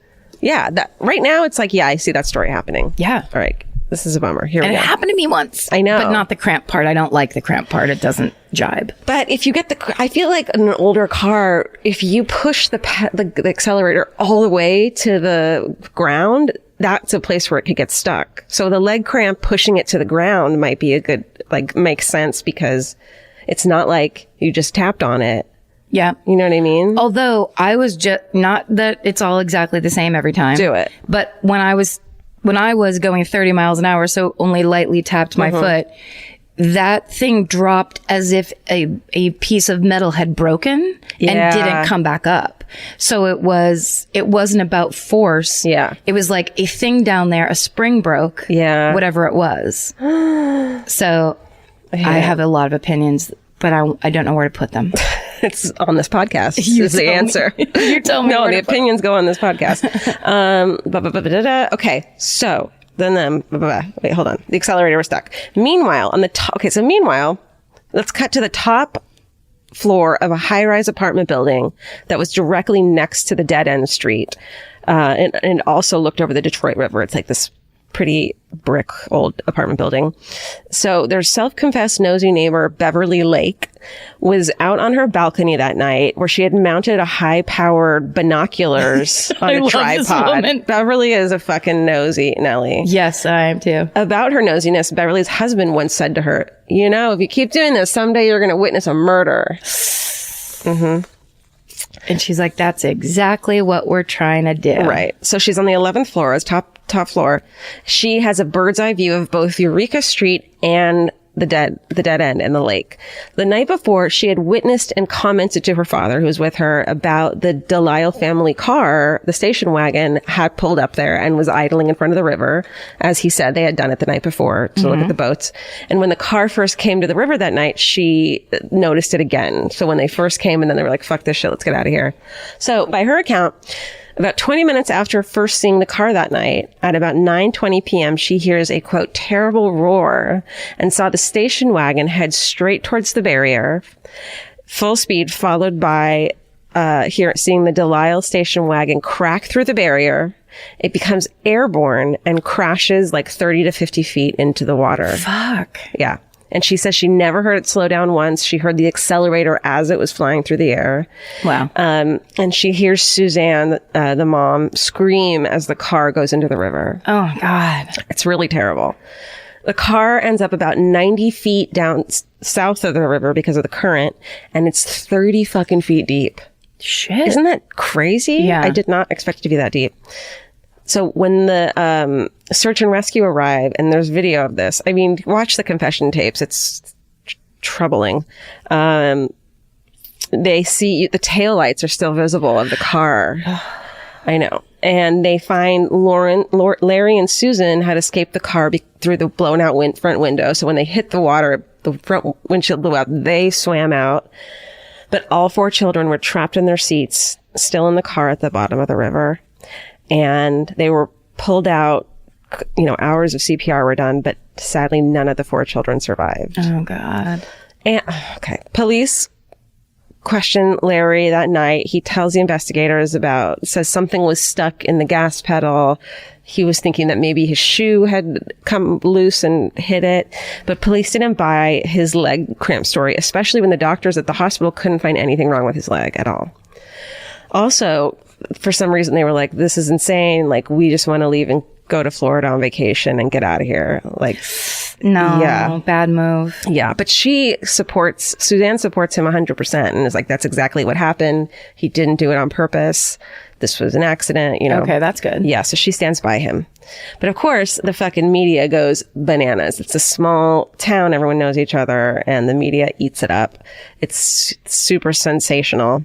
right now it's like, I see that story happening. Yeah. All right. This is a bummer. Here And we it go. happened to me once. I know. But not the cramp part. I don't like the cramp part. It doesn't jibe. But if you get I feel like in an older car, if you push the accelerator all the way to the ground, that's a place where it could get stuck. So the leg cramp pushing it to the ground might be a good, makes sense because it's not like you just tapped on it. Yeah. You know what I mean? Although I was just, not that it's all exactly the same every time. Do it. But when I was going 30 miles an hour, so only lightly tapped my foot, that thing dropped as if a piece of metal had broken and didn't come back up. So it wasn't about force. Yeah. It was like a thing down there, a spring broke. Yeah. Whatever it was. So I have a lot of opinions, but I don't know where to put them. It's on this podcast. You is the tell me. answer. You tell me No, where the to put opinions go on this podcast. Okay, so then wait, hold on. The accelerator was stuck. Meanwhile, on the top. Okay, so meanwhile, let's cut to the top floor of a high-rise apartment building that was directly next to the dead-end street, and also looked over the Detroit River. It's like this pretty brick old apartment building. So their self-confessed nosy neighbor, Beverly Lake, was out on her balcony that night where she had mounted a high-powered binoculars on I a love this tripod. woman. Beverly is a fucking nosy, Nellie. Yes, I am too. About her nosiness, Beverly's husband once said to her, you know, if you keep doing this, someday you're going to witness a murder. And she's like, that's exactly what we're trying to do. Right. So she's on the 11th floor, it's top floor. She has a bird's eye view of both Eureka Street and the dead end and the lake. The night before, she had witnessed and commented to her father, who was with her, about the DeLisle family car. The station wagon had pulled up there and was idling in front of the river. As he said, they had done it the night before to look at the boats. And when the car first came to the river that night, she noticed it again. So when they first came and then they were like, fuck this shit, let's get out of here. So by her account, about 20 minutes after first seeing the car that night, at about 9:20 p.m., she hears a, quote, terrible roar and saw the station wagon head straight towards the barrier, full speed, followed by seeing the DeLisle station wagon crack through the barrier. It becomes airborne and crashes like 30 to 50 feet into the water. Fuck. Yeah. And she says she never heard it slow down once. She heard the accelerator as it was flying through the air. Wow. And she hears Suzanne, the mom, scream as the car goes into the river. Oh, God. It's really terrible. The car ends up about 90 feet down south of the river because of the current, and it's 30 fucking feet deep. Shit. Isn't that crazy? Yeah. I did not expect it to be that deep. So when the search and rescue arrive, and there's video of this, I mean, watch the confession tapes. It's troubling. They see the taillights are still visible of the car. I know. And they find Larry and Susan had escaped the car through the blown out front window. So when they hit the water, the front windshield blew out. They swam out. But all four children were trapped in their seats, still in the car at the bottom of the river. And they were pulled out, hours of CPR were done, but sadly none of the four children survived. Oh, God. And, okay. Police question Larry that night. He tells the investigators says something was stuck in the gas pedal. He was thinking that maybe his shoe had come loose and hit it, but police didn't buy his leg cramp story, especially when the doctors at the hospital couldn't find anything wrong with his leg at all. Also, for some reason, they were like, this is insane. Like, we just want to leave and go to Florida on vacation and get out of here. Like, No, yeah. bad move. Yeah. But Suzanne supports him 100% and is like, that's exactly what happened. He didn't do it on purpose. This was an accident, Okay, that's good. Yeah. So she stands by him. But of course, the fucking media goes bananas. It's a small town. Everyone knows each other and the media eats it up. It's super sensational.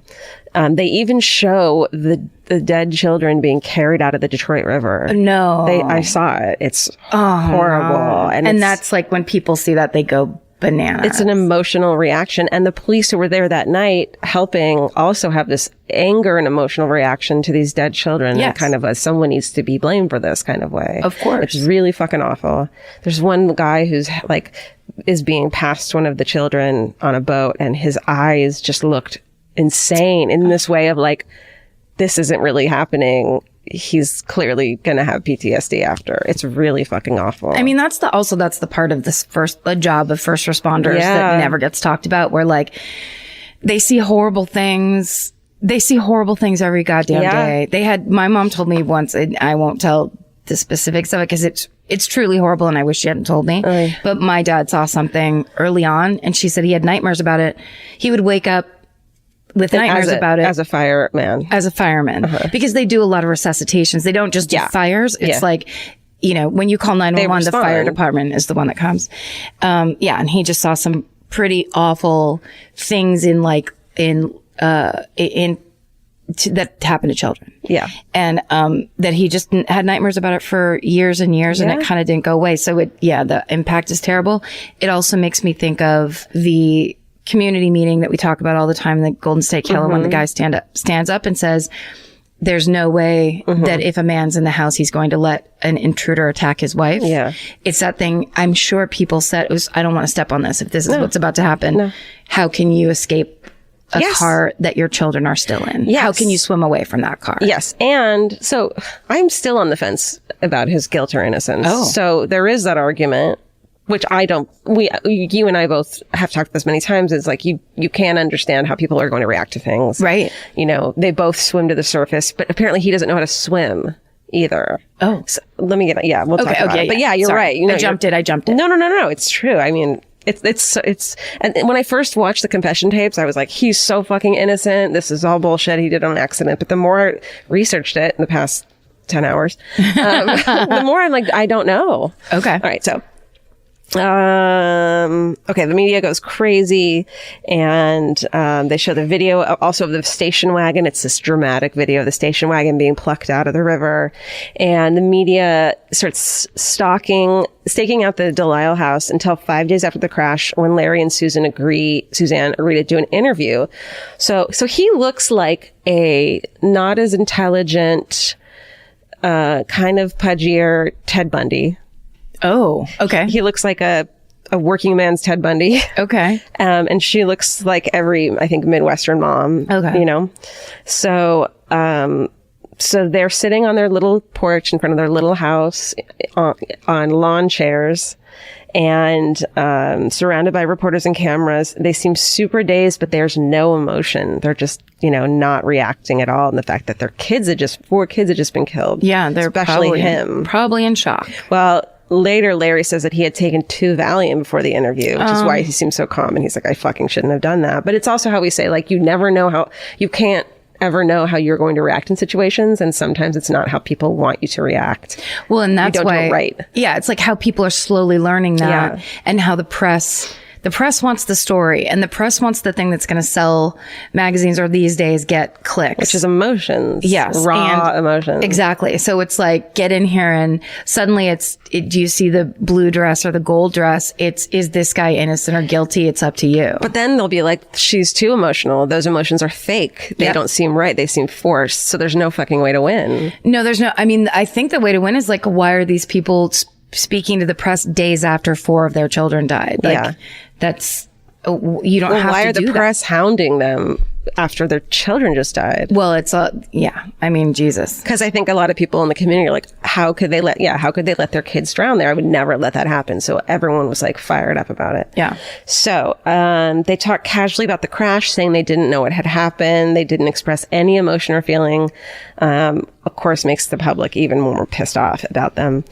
They even show the dead children being carried out of the Detroit River. No. I saw it. It's horrible. No. And that's like when people see that, they go bananas. It's an emotional reaction. And the police who were there that night helping also have this anger and emotional reaction to these dead children. Yes. And kind of someone needs to be blamed for this kind of way. Of course. It's really fucking awful. There's one guy who's like, is being passed one of the children on a boat and his eyes just looked insane in this way of like, this isn't really happening. He's clearly going to have PTSD after. It's really fucking awful. I mean, that's the part of this the job of first responders that never gets talked about, where like they see horrible things. They see horrible things every goddamn day. My mom told me once, and I won't tell the specifics of it because it's truly horrible and I wish she hadn't told me. But my dad saw something early on and she said he had nightmares about it. He would wake up with nightmares about it. As a fireman. As a fireman. Because they do a lot of resuscitations. They don't just do fires. It's like, you know, when you call 911, the fire department is the one that comes. And he just saw some pretty awful things that happened to children. Yeah. And that he just had nightmares about it for years and years and it kind of didn't go away. So the impact is terrible. It also makes me think of the community meeting that we talk about all the time, the Golden State Killer, when the guy stands up and says, there's no way that if a man's in the house, he's going to let an intruder attack his wife. Yeah. It's that thing. I'm sure people said, I don't want to step on this. If this is what's about to happen, how can you escape a car that your children are still in? Yes. How can you swim away from that car? Yes. And so I'm still on the fence about his guilt or innocence. Oh. So there is that argument, which you and I both have talked this many times. It's like, you can't understand how people are going to react to things. Right. You know, they both swim to the surface, but apparently he doesn't know how to swim either. Oh. So let me we'll talk about it. But you're right. You know, I jumped it. No. It's true. I mean, it's and when I first watched the confession tapes, I was like, he's so fucking innocent. This is all bullshit. He did it on accident. But the more I researched it in the past 10 hours, the more I'm like, I don't know. Okay. All right. So, okay, the media goes crazy and they show the video also of the station wagon. It's this dramatic video of the station wagon being plucked out of the river, and the media starts staking out the DeLisle house until 5 days after the crash, when Larry and Suzanne agree to do an interview. So he looks like a not as intelligent, kind of pudgier Ted Bundy. Oh, okay. He looks like a working man's Ted Bundy. Okay. And she looks like every, I think, Midwestern mom. Okay. You know? So, so they're sitting on their little porch in front of their little house on lawn chairs and, surrounded by reporters and cameras. They seem super dazed, but there's no emotion. They're just, not reacting at all. And the fact that four kids had just been killed. Yeah. They're especially him. Probably in shock. Well, later, Larry says that he had taken 2 Valium before the interview, which is why he seems so calm. And he's like, I fucking shouldn't have done that. But it's also how we say, like, you can't ever know how you're going to react in situations. And sometimes it's not how people want you to react. Well, and that's you don't why, do it right. Yeah, it's like how people are slowly learning that and how the press wants the story, and the press wants the thing that's going to sell magazines or these days get clicks. Which is emotions. Yes. Raw emotions. Exactly. So it's like, get in here and suddenly do you see the blue dress or the gold dress? Is this guy innocent or guilty? It's up to you. But then they'll be like, she's too emotional. Those emotions are fake. They don't seem right. They seem forced. So there's no fucking way to win. No, I think the way to win is like, why are these people speaking to the press days after 4 of their children died? Like, that's, you don't have to do that. Why are the press hounding them after their children just died? Well, it's Jesus. Because I think a lot of people in the community are like, how could they let their kids drown there? I would never let that happen. So everyone was like fired up about it. Yeah. So, they talked casually about the crash, saying they didn't know what had happened. They didn't express any emotion or feeling. Of course, makes the public even more pissed off about them.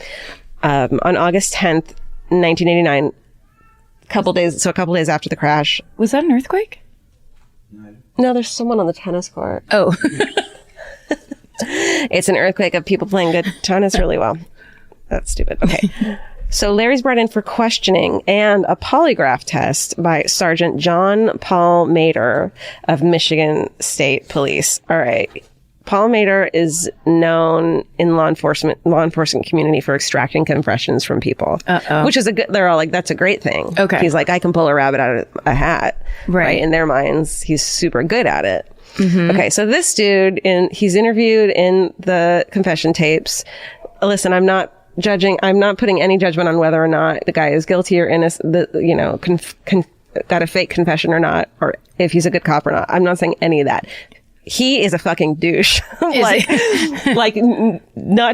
On August 10th, 1989, a couple days after the crash. Was that an earthquake? No, there's someone on the tennis court. Oh. It's an earthquake of people playing good tennis really well. That's stupid. Okay. So Larry's brought in for questioning and a polygraph test by Sergeant John Paul Mader of Michigan State Police. All right. Paul Mader is known in law enforcement community for extracting confessions from people, which is they're all like, that's a great thing. Okay. He's like, I can pull a rabbit out of a hat. Right. In their minds, he's super good at it. Okay. So this dude, he's interviewed in the confession tapes. Listen, I'm not judging. I'm not putting any judgment on whether or not the guy is guilty or innocent, got a fake confession or not, or if he's a good cop or not. I'm not saying any of that. He is a fucking douche. Not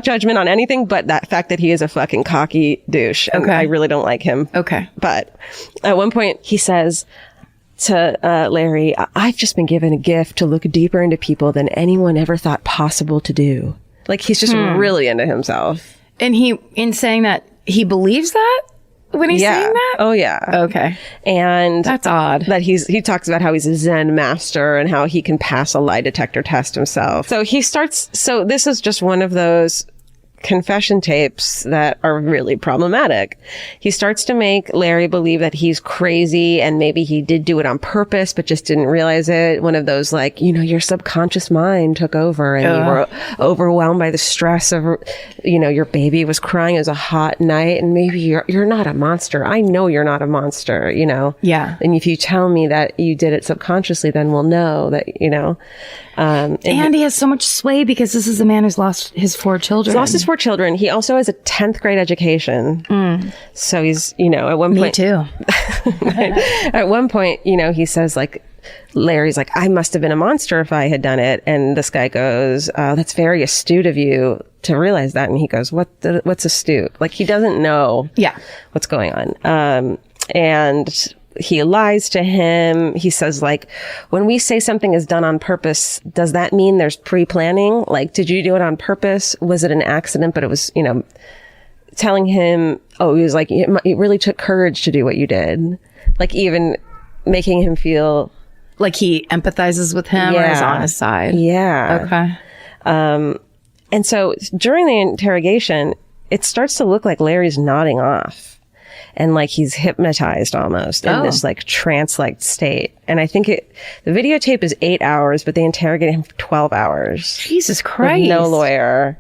judgment on anything, but that fact that he is a fucking cocky douche. And I really don't like him. Okay. But at one point he says to Larry, I've just been given a gift to look deeper into people than anyone ever thought possible to do. Like, he's just really into himself. And in saying that, he believes that when he's saying that? Oh, yeah. Okay. And that's odd. That he talks about how he's a Zen master and how he can pass a lie detector test himself. So this is just one of those confession tapes that are really problematic. He starts to make Larry believe that he's crazy and maybe he did do it on purpose but just didn't realize it. One of those, like, your subconscious mind took over and you were overwhelmed by the stress of, your baby was crying. It was a hot night and maybe you're not a monster. I know you're not a monster, Yeah. And if you tell me that you did it subconsciously, then we'll know that, and he has so much sway because this is a man who's lost his 4 children. He's lost his 4 children. He also has a 10th grade education. So he's, at one point. Me too. At one point, he says, like, Larry's like, I must have been a monster if I had done it. And this guy goes, that's very astute of you to realize that. And he goes, what's astute? Like, he doesn't know what's going on. And he lies to him. He says, like, when we say something is done on purpose, does that mean there's pre-planning? Like, did you do it on purpose? Was it an accident? But it was, telling him, he was like, it really took courage to do what you did. Like, even making him feel like he empathizes with him or is on his side. Yeah. Okay. And so during the interrogation, it starts to look like Larry's nodding off. And like he's hypnotized almost in this like trance-like state. And I think the videotape is 8 hours, but they interrogate him for 12 hours. Jesus Christ. With no lawyer.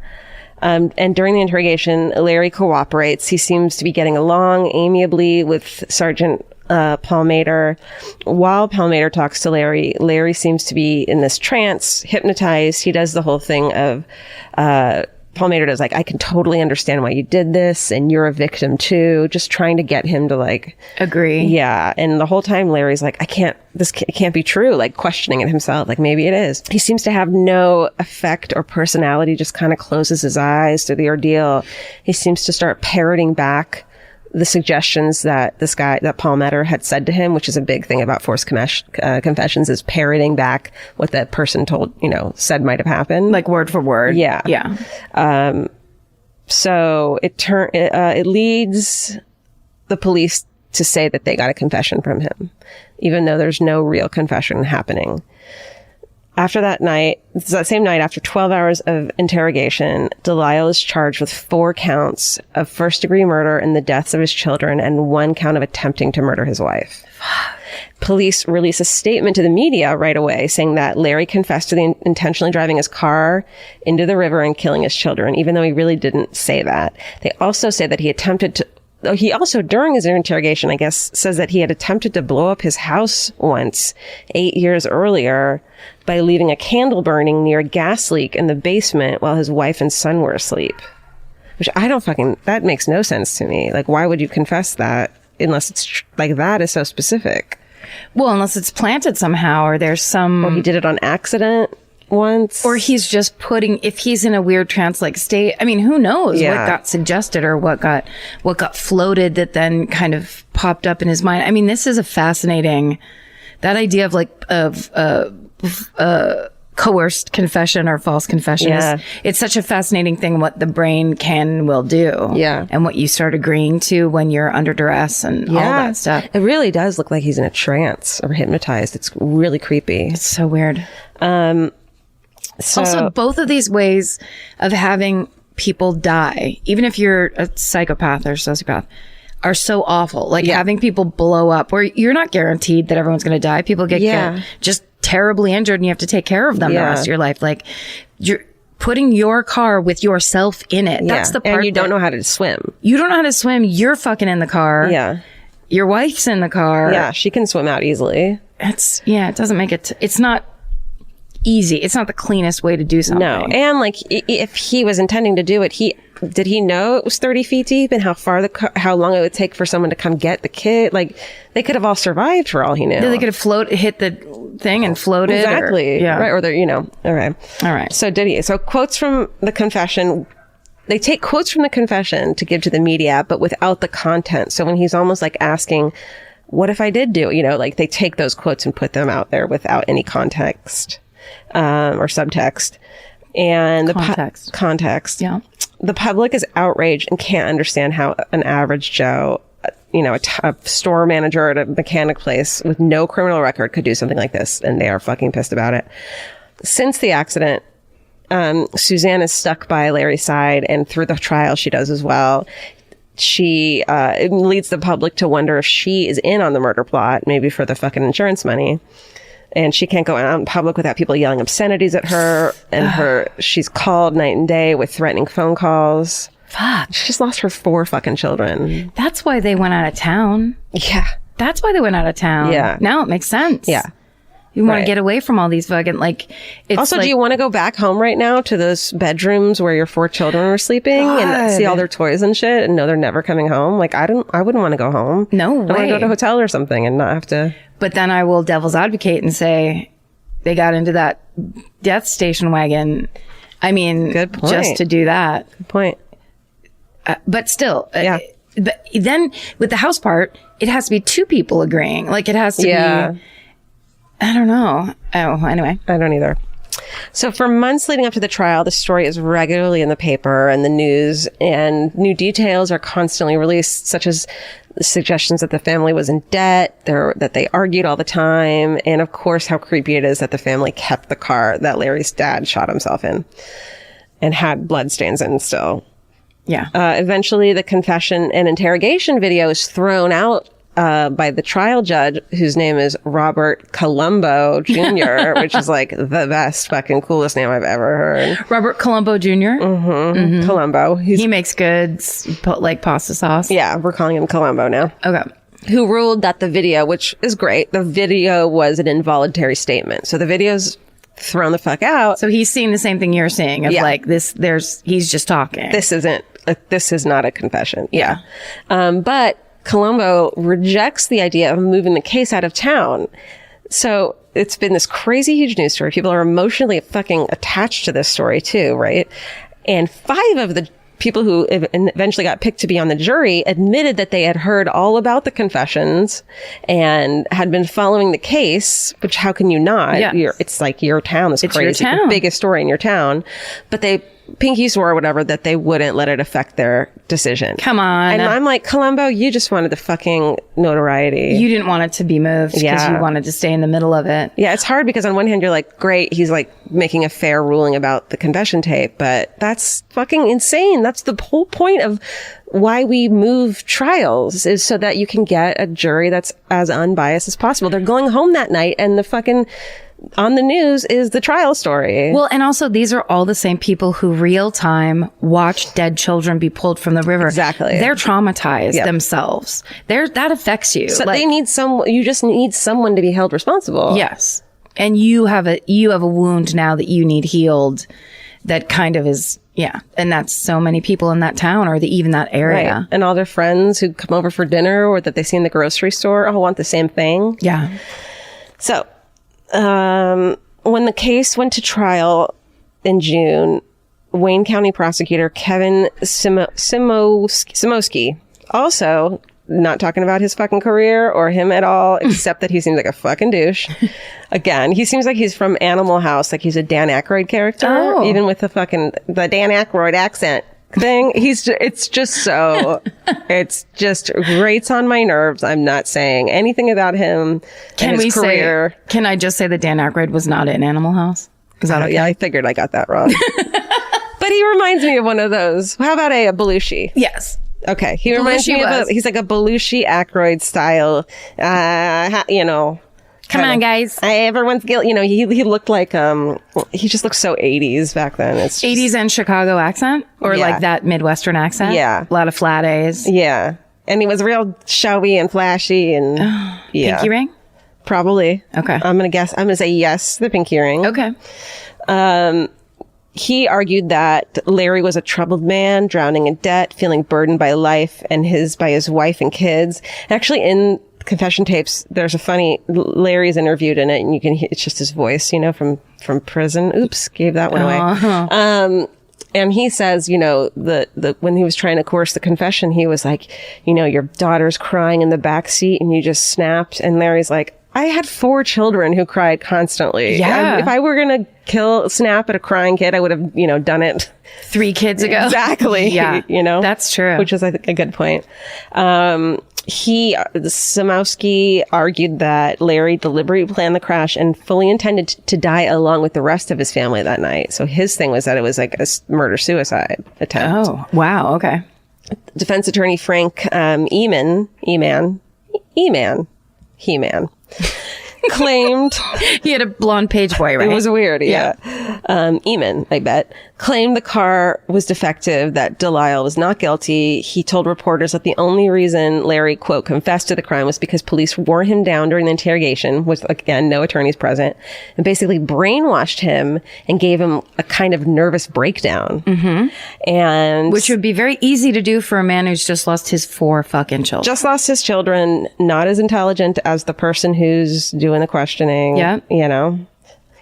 And during the interrogation, Larry cooperates. He seems to be getting along amiably with Sergeant Paul Mader. While Paul Mader talks to Larry, Larry seems to be in this trance, hypnotized. He does the whole thing of, Paul Mader does, like, I can totally understand why you did this and you're a victim too. Just trying to get him to like agree. Yeah. And the whole time Larry's like, it can't be true. Like questioning it himself. Like maybe it is. He seems to have no effect or personality, just kind of closes his eyes to the ordeal. He seems to start parroting back the suggestions that that Paul Mader had said to him, which is a big thing about forced confessions, is parroting back what that person said might have happened. Like word for word. Yeah. Yeah. So it leads the police to say that they got a confession from him, even though there's no real confession happening. After that same night, after 12 hours of interrogation, DeLisle is charged with 4 counts of first-degree murder in the deaths of his children and 1 count of attempting to murder his wife. Police release a statement to the media right away saying that Larry confessed to the intentionally driving his car into the river and killing his children, even though he really didn't say that. They also say that he also, during his interrogation, I guess, says that he had attempted to blow up his house once, 8 years earlier, by leaving a candle burning near a gas leak in the basement while his wife and son were asleep. Which that makes no sense to me. Like, why would you confess that unless it's like that is so specific? Well, unless it's planted somehow or there's some... Or he did it on accident once. Or he's just if he's in a weird trance-like state. I mean, who knows what got suggested or what got floated that then kind of popped up in his mind. I mean, this is a fascinating, that idea of coerced confession or false confession. It's such a fascinating thing what the brain will do. Yeah. And what you start agreeing to when you're under duress and all that stuff. It really does look like he's in a trance or hypnotized. It's really creepy. It's so weird. So, also, both of these ways of having people die, even if you're a psychopath or sociopath, are so awful. Like having people blow up where you're not guaranteed that everyone's going to die. People get just terribly injured and you have to take care of them the rest of your life. Like you're putting your car with yourself in it. That's the part. And you don't know how to swim. You don't know how to swim. You're fucking in the car. Yeah. Your wife's in the car. Yeah. She can swim out easily. It doesn't make it, it's not easy. It's not the cleanest way to do something. No. And like if he was intending to do it, did he know it was 30 feet deep and how long it would take for someone to come get the kid? Like they could have all survived for all he knew. Yeah, they could have hit the thing and floated. Exactly. Right. Or they're, okay. All right. So did he? So quotes from the confession. They take quotes from the confession to give to the media, but without the content. So when he's almost like asking, what if I did do, like they take those quotes and put them out there without any context, or subtext. And context. Yeah. The public is outraged and can't understand how an average Joe, a store manager at a mechanic place with no criminal record could do something like this. And they are fucking pissed about it. Since the accident, Suzanne is stuck by Larry's side, and through the trial she does as well. She it leads the public to wonder if she is in on the murder plot, maybe for the fucking insurance money. And she can't go out in public without people yelling obscenities at her. And she's called night and day with threatening phone calls. Fuck. She just lost her 4 fucking children. That's why they went out of town. Yeah. That's why they went out of town. Yeah. Now it makes sense. Yeah. You want to get away from all these fucking, it's also, do you want to go back home right now to those bedrooms where your 4 children were sleeping and see all their toys and shit and know they're never coming home? Like, I wouldn't want to go home. No way. I want to go to a hotel or something and not have to. But then I will devil's advocate and say they got into that death station wagon. I mean, good point. Just to do that. Good point. But still, yeah. But then with the house part, it has to be 2 people agreeing. Like, it has to be. I don't know. Oh, anyway. I don't either. So for months leading up to the trial, the story is regularly in the paper and the news, and new details are constantly released, such as the suggestions that the family was in debt, that they argued all the time, and of course how creepy it is that the family kept the car that Larry's dad shot himself in and had bloodstains in still. Yeah. Eventually, the confession and interrogation video is thrown out by the trial judge, whose name is Robert Colombo Jr., which is like the best fucking coolest name I've ever heard. Robert Colombo Jr.? Mm-hmm. Colombo. He makes goods, like pasta sauce. Yeah, we're calling him Colombo now. Okay. Who ruled that the video, which is great, the video was an involuntary statement. So the video's thrown the fuck out. So he's seeing the same thing you're seeing of he's just talking. This is not a confession. Yeah. But Colombo rejects the idea of moving the case out of town. So it's been this crazy huge news story. People are emotionally fucking attached to this story too, right? And 5 of the people who eventually got picked to be on the jury admitted that they had heard all about the confessions and had been following the case, which how can you not? Yeah. It's like your town is crazy. Your town. The biggest story in your town. But they pinky swore or whatever that they wouldn't let it affect their decision. Come on. And I'm like, Colombo, you just wanted the fucking notoriety. You didn't want it to be moved because you wanted to stay in the middle of it. Yeah, it's hard because on one hand, you're like, great, he's like making a fair ruling about the confession tape, but that's fucking insane. That's the whole point of why we move trials, is so that you can get a jury that's as unbiased as possible. They're going home that night and the fucking on the news is the trial story. Well, and also these are all the same people who real time watch dead children be pulled from the river. Exactly. They're traumatized themselves. That affects you. So they need you just need someone to be held responsible. Yes. And you have a wound now that you need healed that kind of is, and that's so many people in that town or even that area. Right. And all their friends who come over for dinner or that they see in the grocery store all want the same thing. Yeah. So, when the case went to trial in June, Wayne County prosecutor Kevin Simowski, also not talking about his fucking career or him at all, except that he seems like a fucking douche. Again, he seems like he's from Animal House, like he's a Dan Aykroyd character, even with the Dan Aykroyd accent thing. It's just grates on my nerves. I'm not saying anything about him and his career. Can I just say that Dan Aykroyd was not in Animal House? Yeah, I figured I got that wrong. But he reminds me of one of those. How about a Belushi? Yes. Okay. He reminds me of he's like a Belushi Aykroyd style, Come on, guys. Everyone's guilty. He looked like, he just looked so 80s back then. It's just, 80s and Chicago accent? Or like that Midwestern accent? Yeah. A lot of flat A's. Yeah. And he was real showy and flashy and Pinky ring? Probably. Okay. I'm going to say yes, the pinky ring. Okay. He argued that Larry was a troubled man, drowning in debt, feeling burdened by life and by his wife and kids. Actually, in confession tapes, there's a funny, Larry's interviewed in it, and you can hear, it's just his voice, from prison. Oops, gave that one away. And he says, when he was trying to coerce the confession, he was like, your daughter's crying in the back seat and you just snapped. And Larry's like, I had 4 children who cried constantly. Yeah. If I were going to snap at a crying kid, I would have, done it 3 kids ago. Exactly. Yeah. That's true. Which is, I think, a good point. Samowski argued that Larry deliberately planned the crash and fully intended to die along with the rest of his family that night. So his thing was that it was like a murder-suicide attempt. Oh, wow. Okay. Defense attorney Frank He-Man, claimed He had a blonde page boy, right? it was weird, yeah. Eamon, I bet, claimed the car was defective, that DeLisle was not guilty. He told reporters that the only reason Larry, quote, confessed to the crime was because police wore him down during the interrogation, with, again, no attorneys present, and basically brainwashed him and gave him a kind of nervous breakdown. Mm-hmm. And which would be very easy to do for a man who's just lost his 4 fucking children. Just lost his children, not as intelligent as the person who's doing the questioning. Yeah.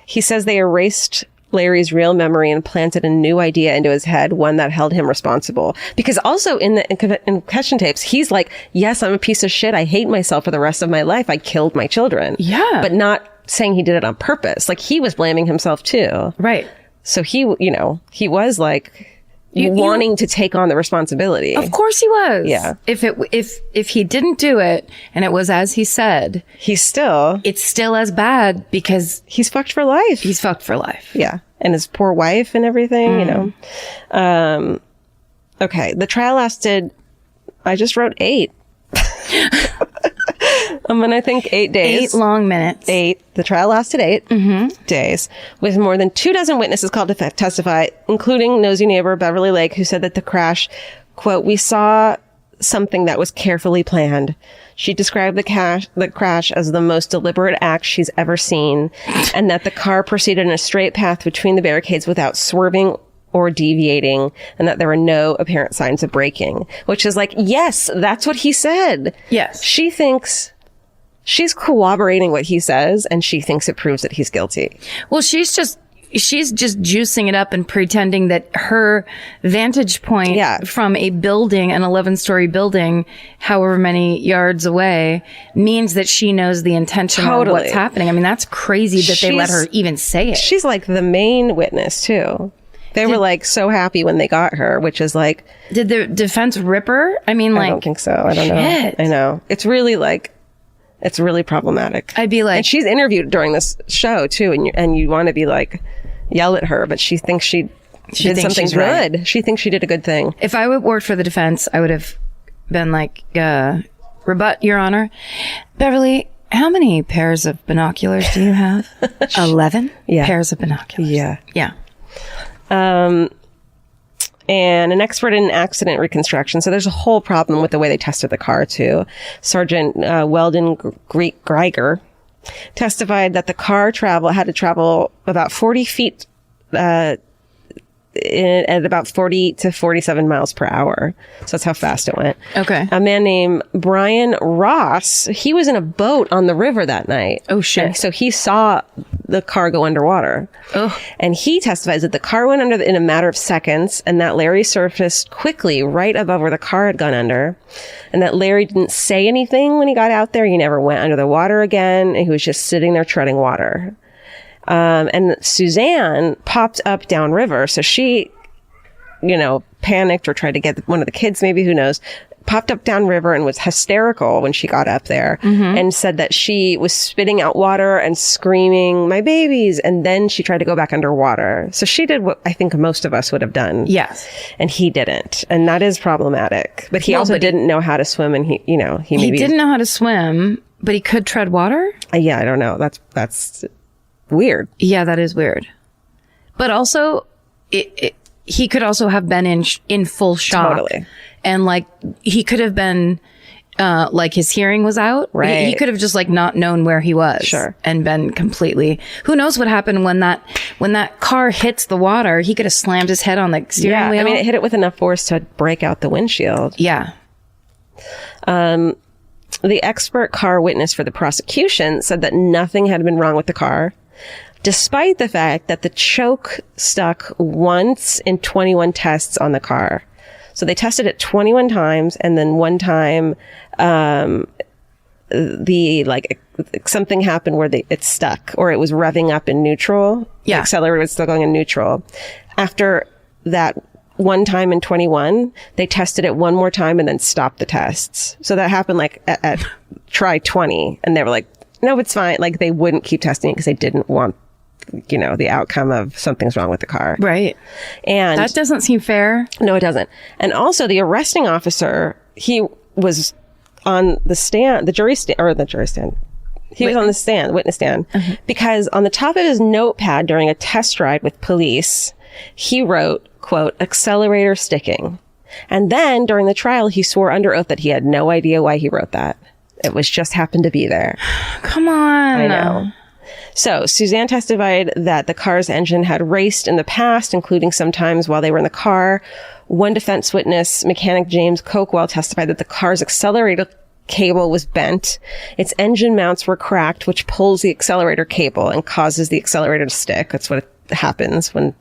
He says they erased Larry's real memory and planted a new idea into his head, one that held him responsible. Because also in confession tapes, he's like, yes, I'm a piece of shit. I hate myself for the rest of my life. I killed my children. Yeah. But not saying he did it on purpose. Like, he was blaming himself too. Right. So he was like wanting to take on the responsibility. Of course he was. Yeah. If he didn't do it and it was as he said, it's still as bad because he's fucked for life. He's fucked for life. Yeah. And his poor wife and everything, Okay. The trial lasted, I just wrote 8. I'm going to think 8 days. 8 long minutes. 8. The trial lasted 8 days, with more than 24 witnesses called to testify, including nosy neighbor Beverly Lake, who said that the crash, quote, we saw something that was carefully planned. She described the crash as the most deliberate act she's ever seen, and that the car proceeded in a straight path between the barricades without swerving or deviating, and that there were no apparent signs of braking, which is like, yes, that's what he said. Yes. She thinks she's corroborating what he says, and she thinks it proves that he's guilty. Well, she's just juicing it up and pretending that her vantage point from a building, an 11-story building, however many yards away, means that she knows the intention of what's happening. I mean, that's crazy that they let her even say it. She's like the main witness too. They were like so happy when they got her, which is like, did the defense rip her? I mean, like, I don't think so. I don't know. I know. It's really problematic. I'd be like, and she's interviewed during this show too, and you want to be like, yell at her, but she thinks she did something good. Right. She thinks she did a good thing. If I would work for the defense, I would have been like, rebut, Your Honor. Beverly, how many pairs of binoculars do you have? 11 pairs of binoculars. Yeah. Yeah. And an expert in accident reconstruction. So there's a whole problem with the way they tested the car too. Sergeant Weldon Greiger testified that the car had to travel about 40 feet at about 40 to 47 miles per hour. So that's how fast it went. Okay. A man named Brian Ross, he was in a boat on the river that night. Oh, shit. And so he saw the car go underwater. Oh. And he testifies that the car went under in a matter of seconds, and that Larry surfaced quickly right above where the car had gone under, and that Larry didn't say anything when he got out there. He never went under the water again, and he was just sitting there treading water. And Suzanne popped up downriver. So she, panicked or tried to get one of the kids, maybe, who knows, popped up downriver and was hysterical when she got up there and said that she was spitting out water and screaming, "My babies." And then she tried to go back underwater. So she did what I think most of us would have done. Yes. And he didn't. And that is problematic. But he also didn't know how to swim, and he maybe didn't know how to swim, but he could tread water? Yeah, I don't know. That's weird. Yeah, that is weird. But also, he could also have been in full shock. Totally. And like, he could have been, like his hearing was out. Right. He could have just like not known where he was. Sure. And been completely, who knows what happened when that car hits the water. He could have slammed his head on the steering wheel. I mean, it hit it with enough force to break out the windshield. Yeah. The expert car witness for the prosecution said that nothing had been wrong with the car, despite the fact that the choke stuck once in 21 tests on the car. So they tested it 21 times, and then one time, something happened where it stuck, or it was revving up in neutral. Yeah. The accelerator was still going in neutral. After that one time in 21, they tested it one more time and then stopped the tests. So that happened like at try 20, and they were like, no, it's fine. Like, they wouldn't keep testing it because they didn't want, the outcome of something's wrong with the car. Right. And that doesn't seem fair. No, it doesn't. And also the arresting officer, he was on the stand, the jury stand. He was on the stand, witness stand, because on the top of his notepad during a test ride with police, he wrote, quote, "accelerator sticking." And then during the trial, he swore under oath that he had no idea why he wrote that. It was just happened to be there. Come on. I know. So Suzanne testified that the car's engine had raced in the past, including sometimes while they were in the car. One defense witness, mechanic James Cokwell, testified that the car's accelerator cable was bent. Its engine mounts were cracked, which pulls the accelerator cable and causes the accelerator to stick. That's what happens when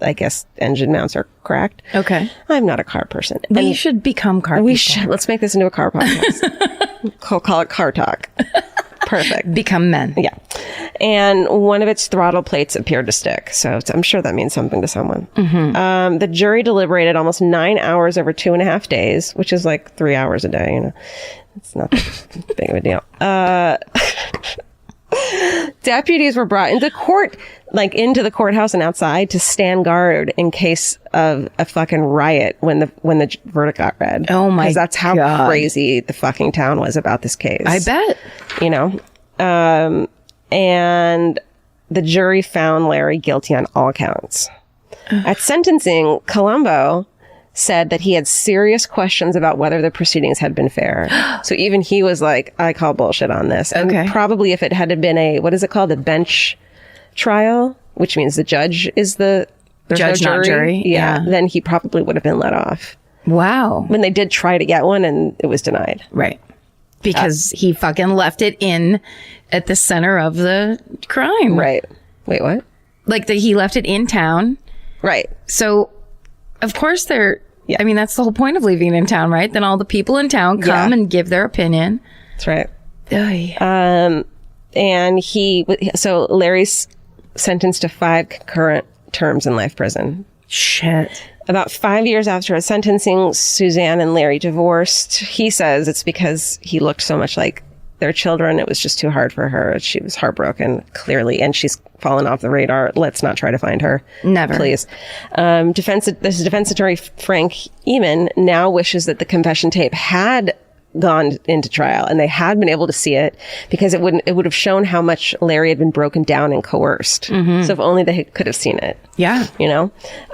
I guess engine mounts are cracked. Okay. I'm not a car person. We should become car We people. should. Let's make this into a car podcast. Call it Car Talk. Perfect. Become men. Yeah. And one of its throttle plates appeared to stick. So I'm sure that means something to someone. The jury deliberated almost 9 hours over 2.5 days, which is like 3 hours a day, It's not that big of a deal. Deputies were brought into court, into the courthouse and outside, to stand guard in case of a fucking riot when the verdict got read. Oh my God. Because that's how crazy the fucking town was about this case. I bet. And the jury found Larry guilty on all counts. At sentencing, Colombo said that he had serious questions about whether the proceedings had been fair. So even he was like, I call bullshit on this. And probably if it had been a bench trial, which means the judge is there's judge, no jury. Not jury. Yeah. Then he probably would have been let off. Wow. When they did try to get one, and it was denied. Right. Because he fucking left it in at the center of the crime. Right. Wait, what? He left it in town. Right. So, of course, I mean, that's the whole point of leaving it in town, right? Then all the people in town come and give their opinion. That's right. Oy. And so Larry's sentenced to 5 concurrent terms in life prison. Shit. About 5 years after his sentencing, Suzanne and Larry divorced. He says it's because he looked so much like their children. It was just too hard for her. She was heartbroken, clearly, and she's fallen off the radar. Let's not try to find her. Never. Please. This defense attorney, Frank Eman, now wishes that the confession tape had gone into trial and they had been able to see it, because it would have shown how much Larry had been broken down and coerced. So if only they could have seen it. Yeah.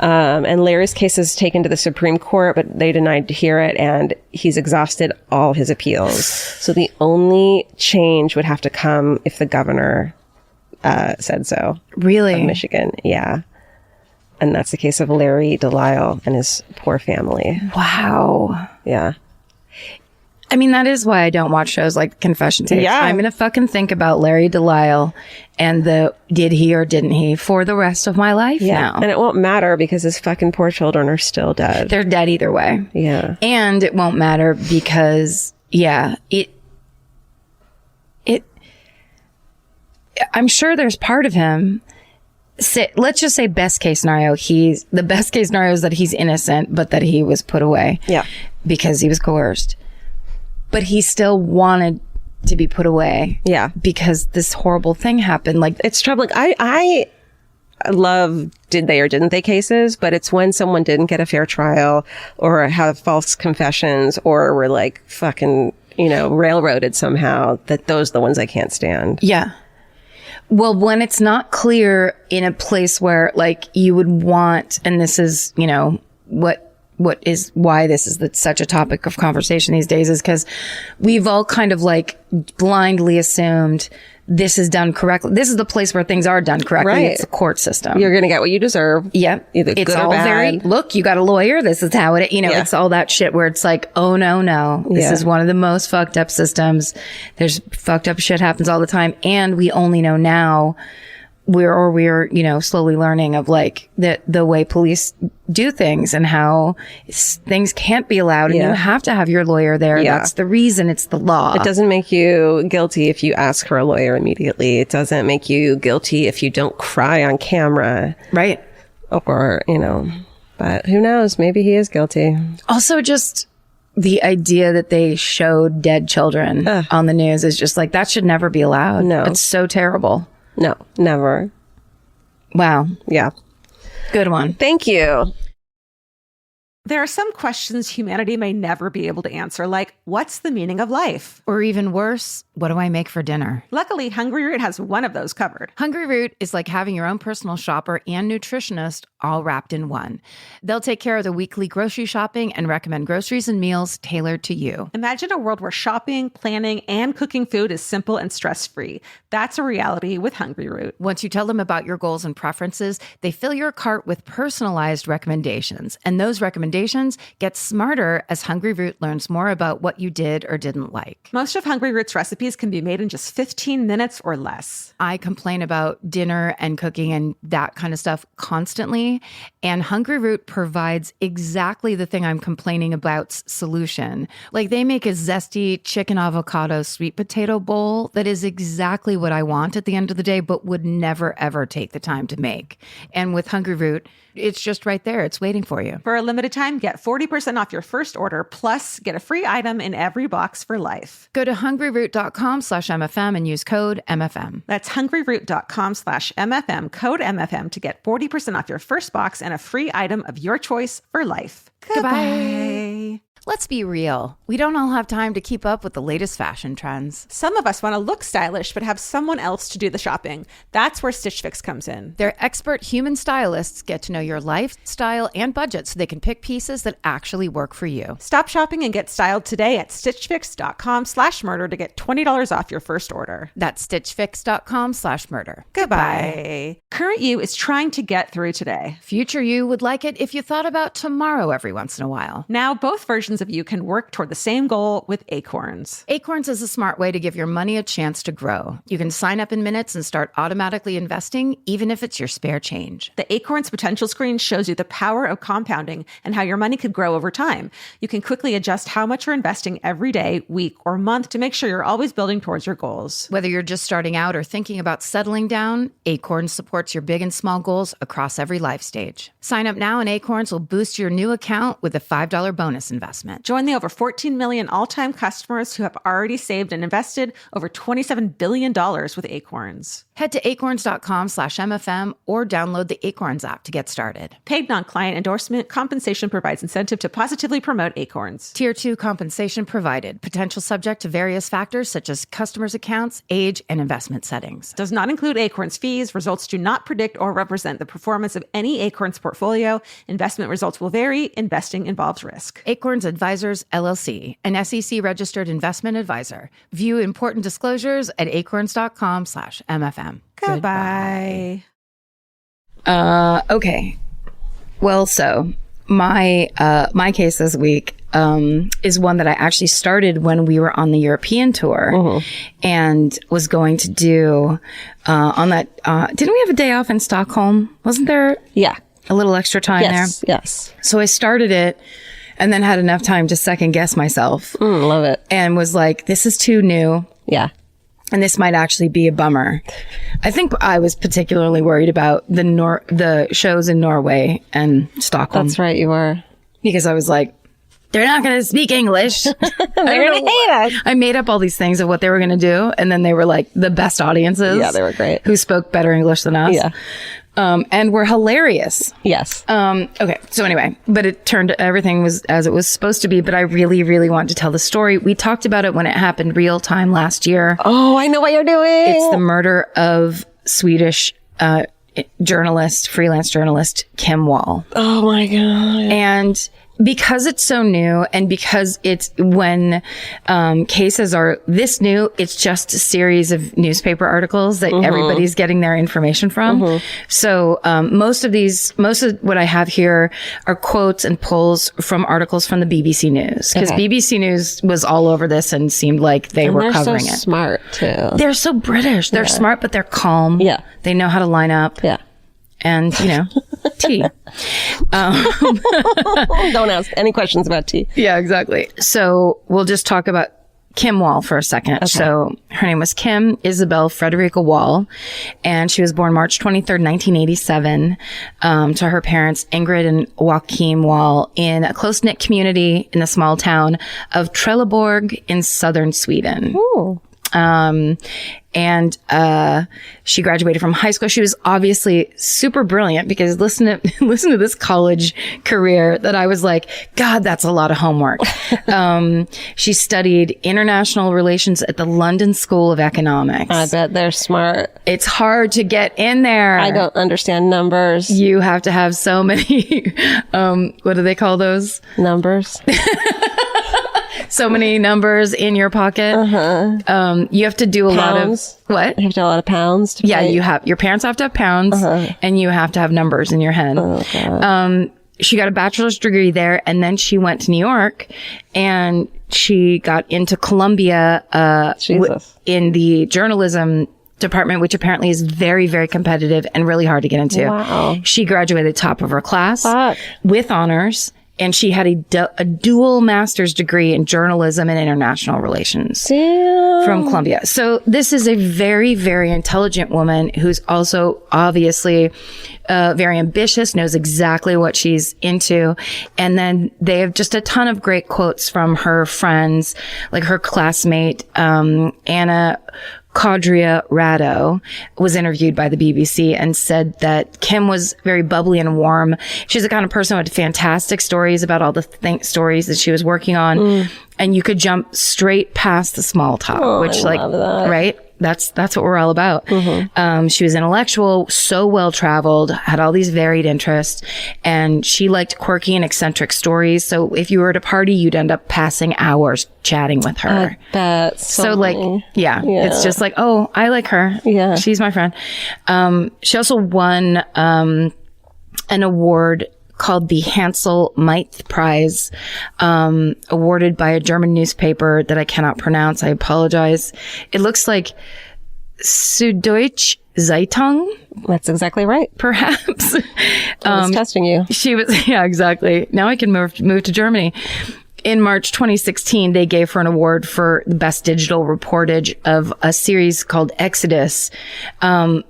And Larry's case is taken to the Supreme Court, but they denied to hear it, and he's exhausted all his appeals. So the only change would have to come if the governor said so. Really? Of Michigan. Yeah. And that's the case of Larry DeLisle and his poor family. Wow. Yeah. I mean, that is why I don't watch shows like Confession Tapes. Yeah. I'm going to fucking think about Larry DeLisle and did he or didn't he for the rest of my life now. And it won't matter because his fucking poor children are still dead. They're dead either way. Yeah. And it won't matter because, I'm sure there's part of him let's just say best case scenario, the best case scenario is that he's innocent, but that he was put away because he was coerced. But he still wanted to be put away because this horrible thing happened. Like, it's troubling. I love did they or didn't they cases, but it's when someone didn't get a fair trial or have false confessions or were like fucking, railroaded somehow, that those are the ones I can't stand. Yeah. Well, when it's not clear in a place where like you would want, and this is, what is why this is such a topic of conversation these days, is because we've all kind of like blindly assumed this is done correctly. This is the place where things are done correctly. Right. It's the court system. You're going to get what you deserve. Yep. Either it's good or all bad. look, you got a lawyer. This is how it, it's all that shit where it's like, oh no. This is one of the most fucked up systems. There's fucked up shit happens all the time. And we only know now we're slowly learning of like the way police do things and how things can't be allowed, and you have to have your lawyer there. That's the reason. It's the law. It doesn't make you guilty if you ask for a lawyer immediately. It doesn't make you guilty if you don't cry on camera. Right. Or, but who knows? Maybe he is guilty. Also, just the idea that they showed dead children on the news is just like, that should never be allowed. No. It's so terrible. No, never. Wow. Yeah. Good one. Thank you. There are some questions humanity may never be able to answer, like, what's the meaning of life? Or even worse, what do I make for dinner? Luckily, Hungry Root has one of those covered. Hungry Root is like having your own personal shopper and nutritionist all wrapped in one. They'll take care of the weekly grocery shopping and recommend groceries and meals tailored to you. Imagine a world where shopping, planning, and cooking food is simple and stress-free. That's a reality with Hungry Root. Once you tell them about your goals and preferences, they fill your cart with personalized recommendations. And those recommendations get smarter as Hungry Root learns more about what you did or didn't like. Most of Hungry Root's recipes can be made in just 15 minutes or less. I complain about dinner and cooking and that kind of stuff constantly, and Hungry Root provides exactly the thing I'm complaining about's solution. Like, they make a zesty chicken avocado sweet potato bowl that is exactly what I want at the end of the day, but would never, ever take the time to make. And with Hungry Root, it's just right there. It's waiting for you. For a limited time, get 40% off your first order, plus get a free item in every box for life. Go to hungryroot.com/MFM and use code MFM. That's hungryroot.com/MFM, code MFM, to get 40% off your first box and a free item of your choice for life. Goodbye. Let's be real. We don't all have time to keep up with the latest fashion trends. Some of us want to look stylish, but have someone else to do the shopping. That's where Stitch Fix comes in. Their expert human stylists get to know your lifestyle and budget so they can pick pieces that actually work for you. Stop shopping and get styled today at stitchfix.com/murder to get $20 off your first order. That's stitchfix.com/murder. Goodbye. Current you is trying to get through today. Future you would like it if you thought about tomorrow every once in a while. Now both versions of you can work toward the same goal with Acorns. Acorns is a smart way to give your money a chance to grow. You can sign up in minutes and start automatically investing, even if it's your spare change. The Acorns potential screen shows you the power of compounding and how your money could grow over time. You can quickly adjust how much you're investing every day, week, or month to make sure you're always building towards your goals. Whether you're just starting out or thinking about settling down, Acorns supports your big and small goals across every life stage. Sign up now and Acorns will boost your new account with a $5 bonus investment. Join the over 14 million all-time customers who have already saved and invested over $27 billion with Acorns. Head to acorns.com/MFM or download the Acorns app to get started. Paid non-client endorsement. Compensation provides incentive to positively promote Acorns. Tier 2 compensation provided. Potential subject to various factors such as customers' accounts, age, and investment settings. Does not include Acorns fees. Results do not predict or represent the performance of any Acorns portfolio. Investment results will vary. Investing involves risk. Acorns Advisors, LLC, an SEC-registered investment advisor. View important disclosures at acorns.com/MFM. Goodbye. Okay. Well, so my case this week is one that I actually started when we were on the European tour and was going to do on that. Didn't we have a day off in Stockholm? Wasn't there? Yeah. A little extra time there? Yes. So I started it and then had enough time to second guess myself. Love it. And was like, this is too new. Yeah. and this might actually be a bummer. I think I was particularly worried about the shows in Norway and Stockholm. That's right, you were. Because I was like, they're not going to speak English. They're going to hate us. I made up all these things of what they were going to do. And then they were like the best audiences. Yeah, they were great. Who spoke better English than us. Yeah. And were hilarious. Yes. Okay. So anyway, but everything was as it was supposed to be. But I really, really wanted to tell the story. We talked about it when it happened real time last year. Oh, I know what you're doing. It's the murder of Swedish, freelance journalist, Kim Wall. Oh my God. And because it's so new, and because it's when cases are this new, it's just a series of newspaper articles that everybody's getting their information from. So most of what I have here are quotes and pulls from articles from the BBC News, because BBC News was all over this and seemed like they were covering so it. Smart too. They're so British. They're smart, but they're calm. Yeah. They know how to line up. Yeah. And, tea. Don't ask any questions about tea. Yeah, exactly. So we'll just talk about Kim Wall for a second. Okay. So her name was Kim Isabel Frederica Wall, and she was born March 23rd, 1987, to her parents, Ingrid and Joachim Wall, in a close-knit community in the small town of Trelleborg in southern Sweden. Ooh. And she graduated from high school. She was obviously super brilliant, because listen to this college career that I was like, God, that's a lot of homework. She studied international relations at the London School of Economics. I bet they're smart. It's hard to get in there. I don't understand numbers. You have to have so many, what do they call those? Numbers. So many numbers in your pocket. You have to do a lot of what? You have to have a lot of pounds. To pay. Your parents have to have pounds, and you have to have numbers in your head. Oh, God. She got a bachelor's degree there, and then she went to New York, and she got into Columbia in the journalism department, which apparently is very, very competitive and really hard to get into. Wow. She graduated top of her class with honors. And she had a dual master's degree in journalism and international relations from Columbia. So this is a very, very intelligent woman who's also obviously very ambitious, knows exactly what she's into. And then they have just a ton of great quotes from her friends, like her classmate, Anna Caudria Rado was interviewed by the BBC and said that Kim was very bubbly and warm. She's the kind of person who had fantastic stories about all the stories that she was working on. And you could jump straight past the small talk, which right? That's what we're all about. She was intellectual, so well traveled, had all these varied interests, and she liked quirky and eccentric stories. So if you were at a party, you'd end up passing hours chatting with her. I bet. So it's just like, oh, I like her. Yeah. She's my friend. She also won, an award called the Hansel Meith Prize, awarded by a German newspaper that I cannot pronounce. I apologize. It looks like Süddeutsche Zeitung. That's exactly right. Perhaps. I was testing you. She was, yeah, exactly. Now I can move to Germany. In March 2016, they gave her an award for the best digital reportage of a series called Exodus,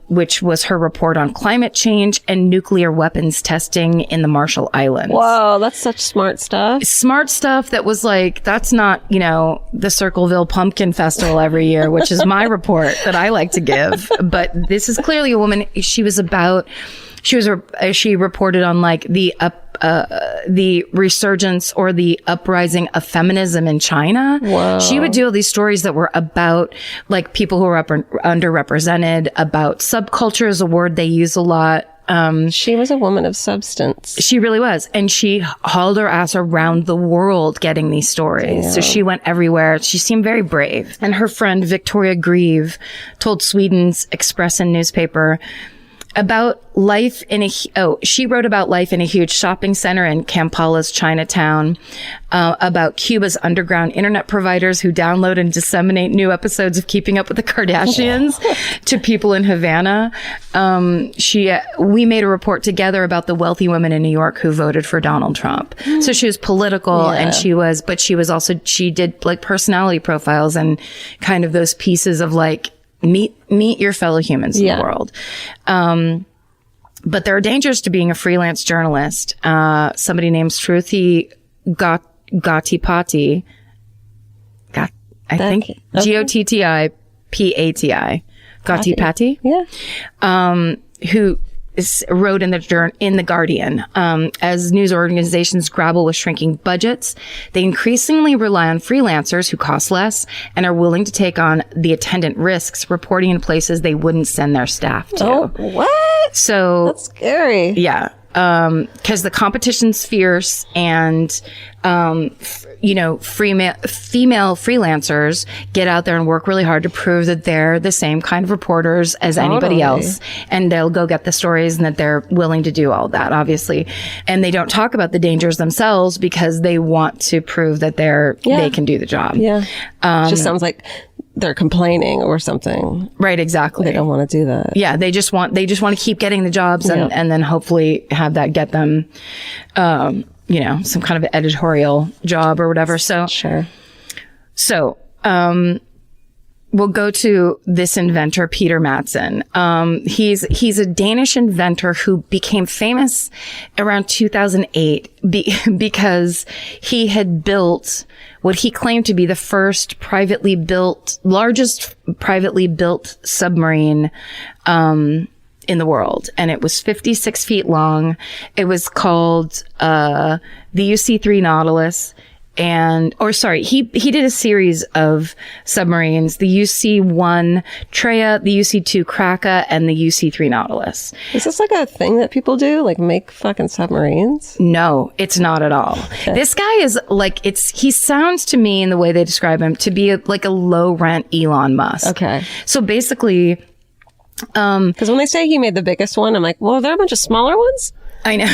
which was her report on climate change and nuclear weapons testing in the Marshall Islands. Whoa, that's such smart stuff. Smart stuff that was like, that's not, the Circleville Pumpkin Festival every year, which is my report that I like to give. But this is clearly a woman. She reported on like the resurgence or the uprising of feminism in China. Whoa. She would do all these stories that were about like people who were underrepresented, about subculture is a word they use a lot. She was a woman of substance. She really was. And she hauled her ass around the world getting these stories. Yeah. So she went everywhere. She seemed very brave. And her friend Victoria Grieve told Sweden's Expressen newspaper, about life in a, she wrote about life in a huge shopping center in Kampala's Chinatown, about Cuba's underground internet providers who download and disseminate new episodes of Keeping Up with the Kardashians to people in Havana. We made a report together about the wealthy women in New York who voted for Donald Trump. So she was political, and she did like personality profiles and kind of those pieces of like, meet your fellow humans in the world. But there are dangers to being a freelance journalist. Somebody named Shruti Gottipati, Gottipati, Gottipati, who wrote in the Guardian, as news organizations grapple with shrinking budgets, they increasingly rely on freelancers who cost less and are willing to take on the attendant risks, reporting in places they wouldn't send their staff to. Oh, what? So that's scary. Yeah. Because the competition's fierce, and female freelancers get out there and work really hard to prove that they're the same kind of reporters as anybody else, and they'll go get the stories, and that they're willing to do all that, obviously. And they don't talk about the dangers themselves because they want to prove that they can do the job. Yeah, just sounds like they're complaining or something. Right, exactly. They don't want to do that. Yeah, they just want to keep getting the jobs, and then hopefully have that get them, some kind of editorial job or whatever. So, sure. So, we'll go to this inventor, Peter Madsen. He's a Danish inventor who became famous around 2008 because he had built what he claimed to be the first largest privately built submarine, in the world. And it was 56 feet long. It was called, the UC-3 Nautilus. He did a series of submarines, the UC-1 Treya, the UC-2 Kraka, and the UC-3 Nautilus. Is this like a thing that people do? Like make fucking submarines? No, it's not at all. Okay. This guy is like, he sounds to me in the way they describe him to be like a low rent Elon Musk. Okay. So basically, because when they say he made the biggest one, I'm like, well, are there a bunch of smaller ones? I know.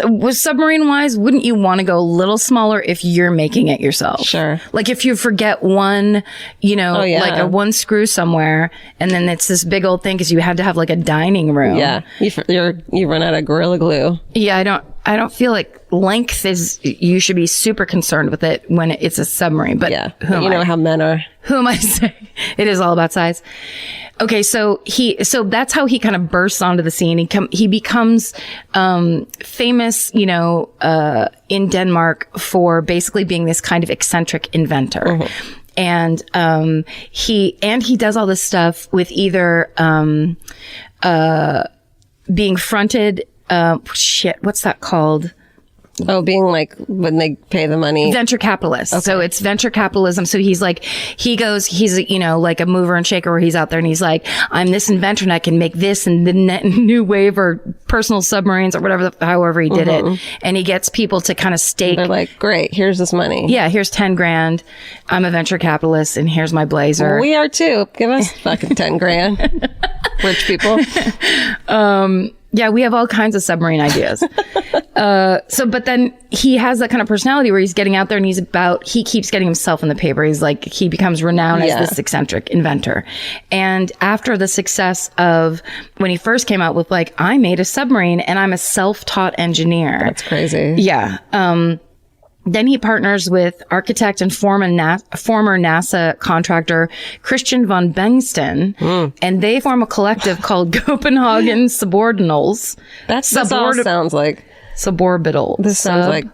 Was submarine wise, wouldn't you want to go a little smaller if you're making it yourself? Sure. Like if you forget one, like a one screw somewhere, and then it's this big old thing because you had to have like a dining room. Yeah. You run out of Gorilla Glue. Yeah. I don't feel like length you should be super concerned with it when it's a submarine, but yeah, how men are. Who am I to say? It is all about size. Okay, so that's how he kind of bursts onto the scene. He becomes famous, in Denmark for basically being this kind of eccentric inventor. Mm-hmm. And he does all this stuff with either being fronted. What's that called? Oh, being like when they pay the money. Venture capitalist. Okay. So it's venture capitalism. So he's like like a mover and shaker where he's out there and he's like, I'm this inventor and I can make this and the new wave or personal submarines or whatever, however he did it. And he gets people to kind of stake. They're like, great, here's this money. Yeah, here's 10 grand. I'm a venture capitalist and here's my blazer. Well, we are too. Give us fucking 10 grand. Rich people. Yeah, we have all kinds of submarine ideas. But then he has that kind of personality where he's getting out there and he keeps getting himself in the paper. He's like, he becomes renowned as this eccentric inventor. And after the success of when he first came out with like, I made a submarine and I'm a self-taught engineer. That's crazy. Yeah. Then he partners with architect and former NASA contractor Christian von Bengtsen, and they form a collective called Copenhagen Subordinals. This all sounds like suborbital. This sounds like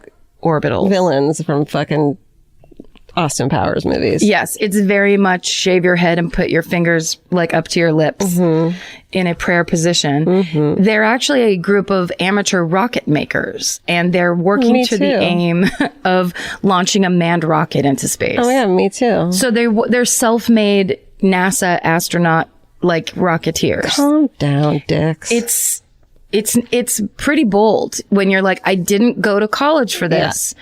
orbital villains from fucking Austin Powers movies. Yes, it's very much shave your head and put your fingers like up to your lips in a prayer position. They're actually a group of amateur rocket makers, and they're working to the aim of launching a manned rocket into space. Oh yeah, me too. So they're self-made NASA astronaut like rocketeers. Calm down, dicks. It's pretty bold when you're like, I didn't go to college for this,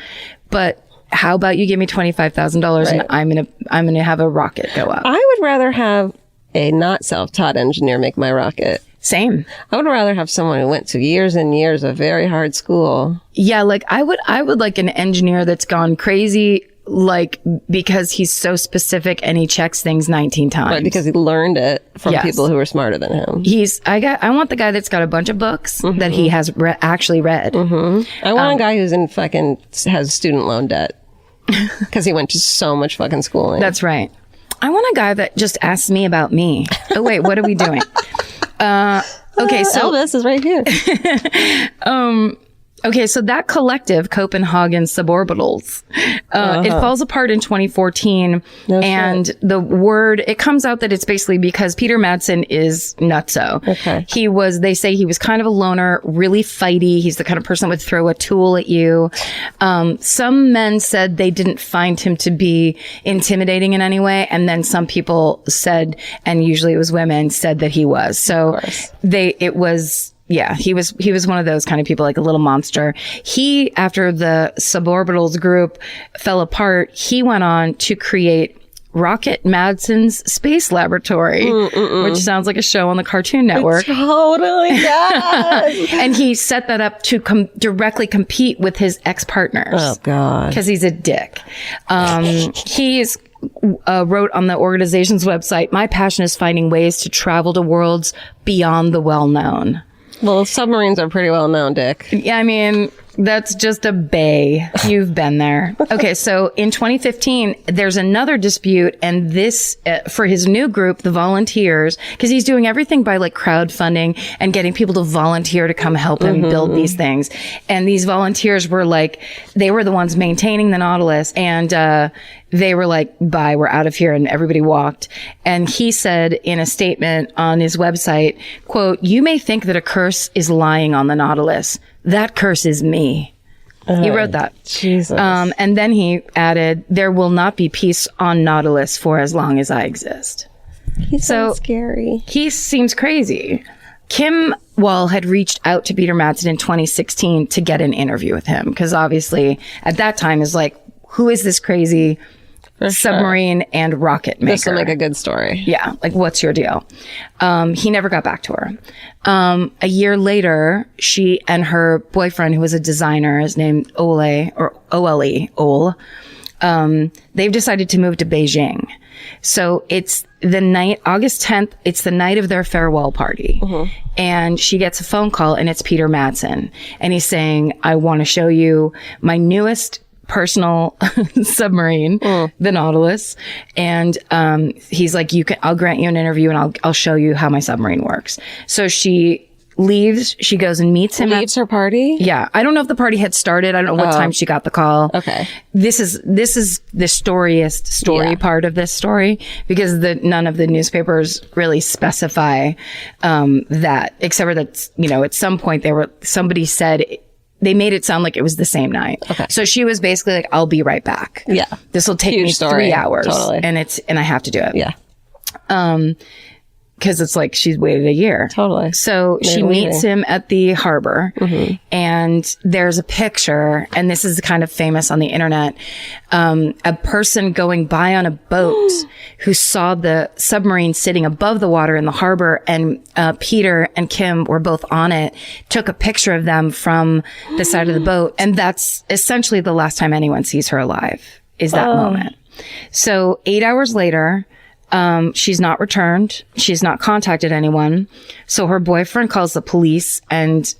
but how about you give me $25,000 and I'm gonna have a rocket go up? I would rather have a not self-taught engineer make my rocket. Same. I would rather have someone who went to years and years of very hard school. Yeah, like I would like an engineer that's gone crazy, like because he's so specific and he checks things 19 times. Right, because he learned it from people who are smarter than him. I want the guy that's got a bunch of books that he has actually read. I want a guy who's in has student loan debt because he went to so much fucking schooling. That's right. I want a guy that just asks me about me. Oh wait, what are we doing? Okay, so Elvis is right here. Okay, so that collective, Copenhagen Suborbitals, it falls apart in 2014. And the word, it comes out that it's basically because Peter Madsen is nutso. Okay. They say he was kind of a loner, really fighty. He's the kind of person that would throw a tool at you. Some men said they didn't find him to be intimidating in any way. And then some people said, and usually it was women, said that he was. So yeah, he was one of those kind of people, like a little monster. He, after the Suborbitals group fell apart, he went on to create Rocket Madsen's Space Laboratory, which sounds like a show on the Cartoon Network. It totally does. And he set that up to directly compete with his ex-partners. Oh, God. Because he's a dick. He's wrote on the organization's website, "My passion is finding ways to travel to worlds beyond the well-known." Well, submarines are pretty well known, Dick. Yeah, I mean, that's just a bay. You've been there. Okay, so in 2015, there's another dispute, and this, for his new group, the Volunteers, because he's doing everything by like crowdfunding and getting people to volunteer to come help him build these things. And these volunteers were like, they were the ones maintaining the Nautilus, and they were like, bye, we're out of here. And everybody walked. And he said in a statement on his website, quote, "You may think that a curse is lying on the Nautilus. That curse is me." He wrote that. Jesus. And then he added, "There will not be peace on Nautilus for as long as I exist." He's so scary. He seems crazy. Kim Wall had reached out to Peter Madsen in 2016 to get an interview with him. Because obviously at that time is like, who is this crazy submarine and rocket maker? This will make a good story. Yeah. Like, what's your deal? He never got back to her. A year later, she and her boyfriend, who was a designer, is named Ole, or Ole, they've decided to move to Beijing. So it's the night, August 10th, it's the night of their farewell party. And she gets a phone call, and it's Peter Madsen. And he's saying, "I want to show you my newest personal submarine, the Nautilus." And he's like, I'll grant you an interview, and I'll show you how my submarine works. So she leaves, she goes and meets him. Leaves her party? Yeah. I don't know if the party had started. I don't know what time she got the call. Okay. This is the storiest story part of this story, because none of the newspapers really specify that, except for that, at some point somebody said, they made it sound like it was the same night. Okay. So she was basically like, "I'll be right back. Yeah. This will take me 3 hours. Totally. And I have to do it." Yeah. Because it's like she's waited a year. Totally. So she meets him at the harbor, and there's a picture, and this is kind of famous on the internet, a person going by on a boat who saw the submarine sitting above the water in the harbor, and Peter and Kim were both on it, took a picture of them from the side of the boat, and that's essentially the last time anyone sees her alive, is that moment. So 8 hours later, she's not returned. She's not contacted anyone. So her boyfriend calls the police, and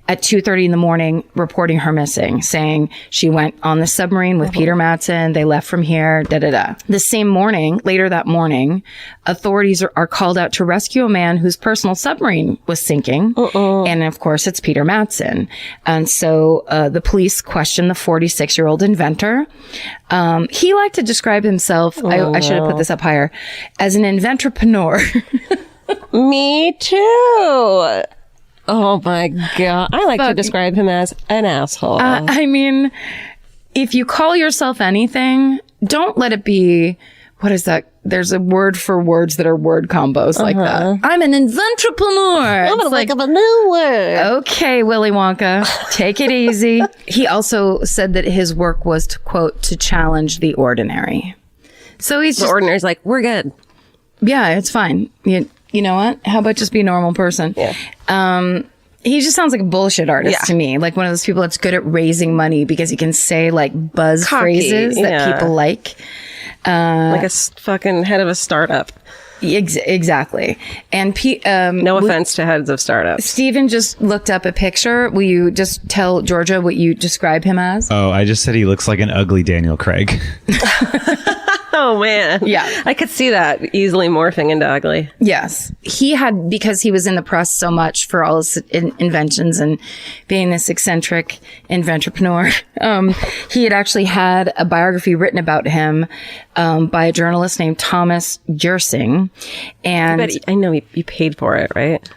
at 2:30 in the morning, reporting her missing, saying she went on the submarine with Peter Madsen. They left from here, The same morning, later that morning, authorities are called out to rescue a man whose personal submarine was sinking. And of course, it's Peter Madsen. And so the police questioned the 46-year-old inventor. He liked to describe himself, I should have put this up higher, as an inventrepreneur. Me too. Oh my God. I like to describe him as an asshole. I mean, if you call yourself anything, don't let it be, what is that? There's a word for words that are word combos like that. I'm an inventrepreneur. I'm going to make up a new word. Okay, Willy Wonka, take it easy. He also said that his work was to, quote, to challenge the ordinary. So he's The ordinary's like, we're good. yeah, it's fine. you know what? How about just be a normal person? Yeah. He just sounds like a bullshit artist to me. Like one of those people that's good at raising money because he can say like buzz phrases that people like. Like a fucking head of a startup. Exactly. And no offense to heads of startups. Steven just looked up a picture. Will you just tell Georgia what you describe him as? Oh, I just said he looks like an ugly Daniel Craig. Oh, man. Yeah. I could see that easily morphing into ugly. Yes. He had, because he was in the press so much for all his inventions and being this eccentric inventrepreneur, he had actually had a biography written about him by a journalist named Thomas Jersing. And I know you paid for it, right?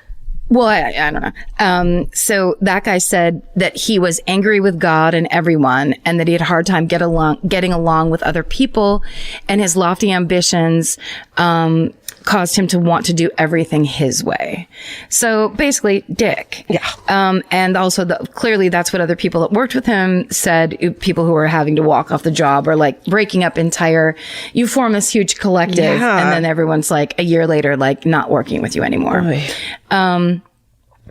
Well, I don't know. So that guy said that he was angry with God and everyone, and that he had a hard time getting along with other people, and his lofty ambitions caused him to want to do everything his way. So basically, dick. Yeah. And also, clearly, that's what other people that worked with him said. People who were having to walk off the job or like breaking up you form this huge collective, and then everyone's like a year later, like not working with you anymore.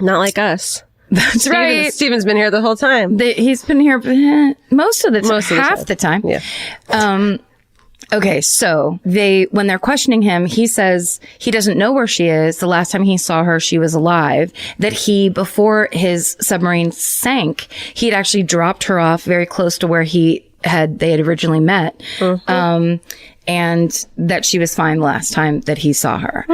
Not like us. That's right. Steven's been here the whole time. He's been here most of the time, half the time. Yeah. Okay, so when they're questioning him, he says he doesn't know where she is. The last time he saw her, she was alive. That before his submarine sank, he'd actually dropped her off very close to where they had originally met. Mm-hmm. And that she was fine the last time that he saw her.